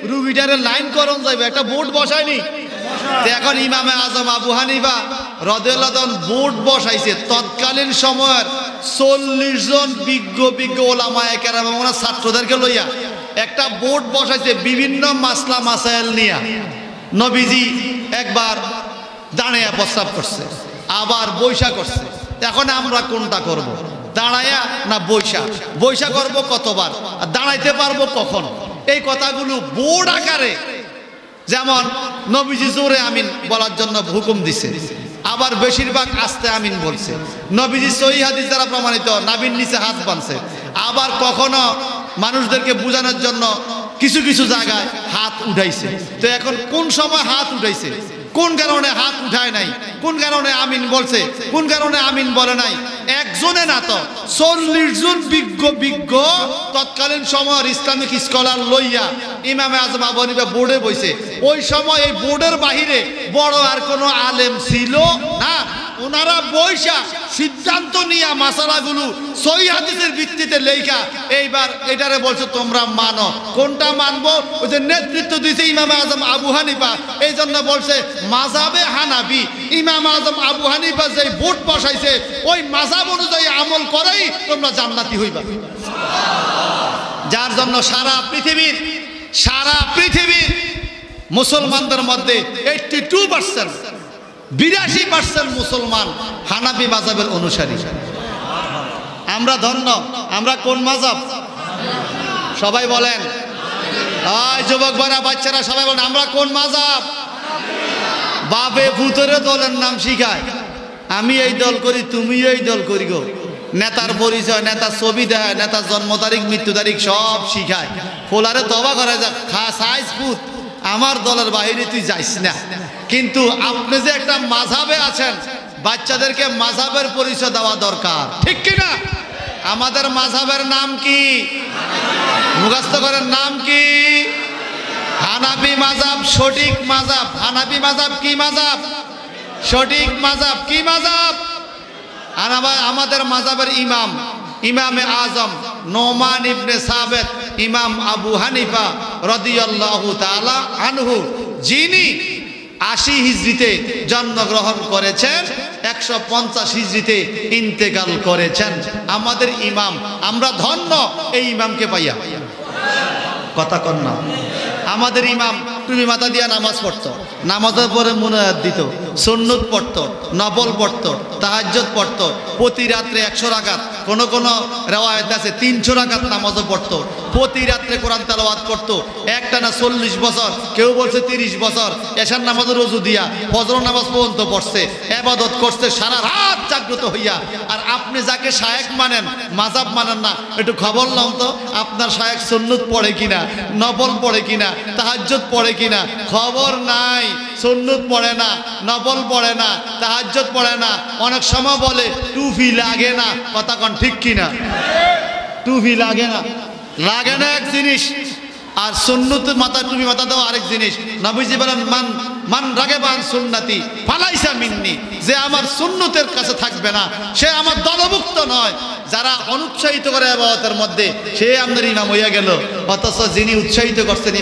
রুগীটারে লাইন করণ যাবে? একটা বোর্ড বসায়নি। এখন ইমামে আজম আবু হানিফা রাদিয়াল্লাহু তাআলা বোর্ড বসাইছে। তৎকালীন সময়ের 40 জন বিজ্ঞ ওলামায়ে কেরাম এবং ছাত্রদেরকে লইয়া একটা বোর্ড বসাইছে বিভিন্ন মাসলা মাসাইল নিয়া। নবীজি একবার দাঁড়াইয়া প্রস্তাব করছে, আবার বৈশা করছে। এখন আমরা কোনটা করব? দাঁড়াইয়া না বৈশা করব কতবার, আর দাঁড়াইতে পারবো কখন? এই কথাগুলো বোর্ড আকারে, যেমন নবীজি জোরে আমিন বলার জন্য হুকুম দিছে, আবার বেশিরভাগ আস্তে আমিন বলছে। নবীজি সহিহ হাদিস দ্বারা প্রমাণিত নাভির নিচে হাত বাঁধছে। আবার কখনো মানুষদেরকে বোঝানোর জন্য কিছু কিছু জায়গায় হাত উঠাইছে। তো এখন কোন সময় হাত উঠাইছে, কোন কারণে হাত উঠায় নাই, কোন কারণে আমিন বলছে, কোন কারণে আমিন বলে নাই, একজনে না তো 40 জন বিজ্ঞ তৎকালীন সময়ের ইসলামিক স্কলার লইয়া ইমামে আজম আবু হানিফা বোর্ডে বইছে। ওই সময় এই বোর্ডের বাহিরে বড় আর কোনো আলেম ছিল না। ওনারা বৈশা সিদ্ধান্ত নিয়ে মাসালাগুলো সহিহ হাদিসের ভিত্তিতে লেখা এইবার এটারে বলছে তোমরা মানো। কোনটা মানবো? ওই যে নেতৃত্ব দিয়েছে ইমাম আজম আবু হানিফা, এই জন্য বলছে মাযহাবে হানাফি। ইমাম আজম আবু হানিফা যে বোর্ড বসাইছে ওই মাযহাব অনুযায়ী আমল করেই তোমরা জান্নাতি হইবা। যার জন্য সারা পৃথিবীর মুসলমানদের মধ্যে 82% মুসলমান হানাফি মাযহাবের অনুসারী। আমরা ধন্য। আমরা কোন মাযহাব? সবাই বলেন। যুবক ভাইরা, বাচ্চারা সবাই বলেন আমরা কোন মাযহাব? বাপে ভূতের দলের নাম শিখায়, আমি এই দল করি, তুমিও এই দল করি গো। নেতার পরিচয়, নেতার ছবি দেয়, নেতার জন্ম তারিখ, মৃত্যু তারিখ সব শিখায়। ফোলারে তবা করে যা খা সাইজ পুত, আমার দলের বাইরে তুই যাইস না। কিন্তু আপনি যে একটা মাযহাবে আছেন, বাচ্চাদেরকে মাযহাবের পরিচয় দেওয়া দরকার, ঠিক কিনা? আমাদের মাযহাবের নাম কি? মুখস্থ করেন, নাম কি? হানাফি মাযহাব, সঠিক মাযহাব। হানাফি মাযহাব কি মাযহাব? সঠিক মাযহাব। কি মাযহাব? আর আমাদের মাযহাবের ইমাম, ইমামে আজম নোমান ইবনে সাবেত, ইমাম আবু হানিফা রাদিয়াল্লাহু তাআলা আনহু, যিনি 80 হিজরিতে জন্মগ্রহণ করেছেন, 150 হিজরিতে ইন্তেকাল করেছেন। আমাদের ইমাম, আমরা ধন্য এই ইমামকে পাইয়া। কথা কন না। আমাদের ইমাম টুপি মাথা দিয়া নামাজ পড়তো, নামাজের পরে মুনাজাত দিত, সুন্নত পড়তো, নফল পড়তো, তাহাজ্জুদ পড়তো, প্রতি রাত্রে 100 রাকাত, কোন কোন রিওয়ায়াত আছে 300 রাকাত নামাজও পড়তো, প্রতি রাত্রে কোরআন তেলাওয়াত করতো, একটানা 40 বছর, কেউ বলছে 30 বছর, এশার নামাজের ওযু দিয়া ফজর নামাজ পর্যন্ত পড়ছে, ইবাদত করছে সারা রাত জাগ্রত হইয়া। আর আপনি যাকে শায়েখ মানেন, মাযহাব মানেন না, একটু খবর লন তো আপনার শায়েখ সুন্নত পড়ে কিনা, নফল পড়ে কিনা, তাহাজ্জুদ পড়ে কিনা? খবর নাই। সুন্নত পড়ে না, নফল পড়ে না, তাহাজ্জুদ পড়ে না, অনেক সময় বলে টুপি লাগে না। কথা কন ঠিক কিনা? টুপি লাগে না, লাগে না এক জিনিস, আর সুন্নত মাথা টুপি মাথা দাও আরেক জিনিস। নবীজি বলেন মান মান রাগিবান সুন্নতি ফালাইসা মিন্নি, যে আমার সুন্নতের কাছে থাকবে না সে আমার দলভুক্ত নয়। যারা অনুৎসাহিত করে ইবাদতের মধ্যে, সে আমাদের ইমাম হইয়া গেল, অথচ যিনি উৎসাহিত করছেন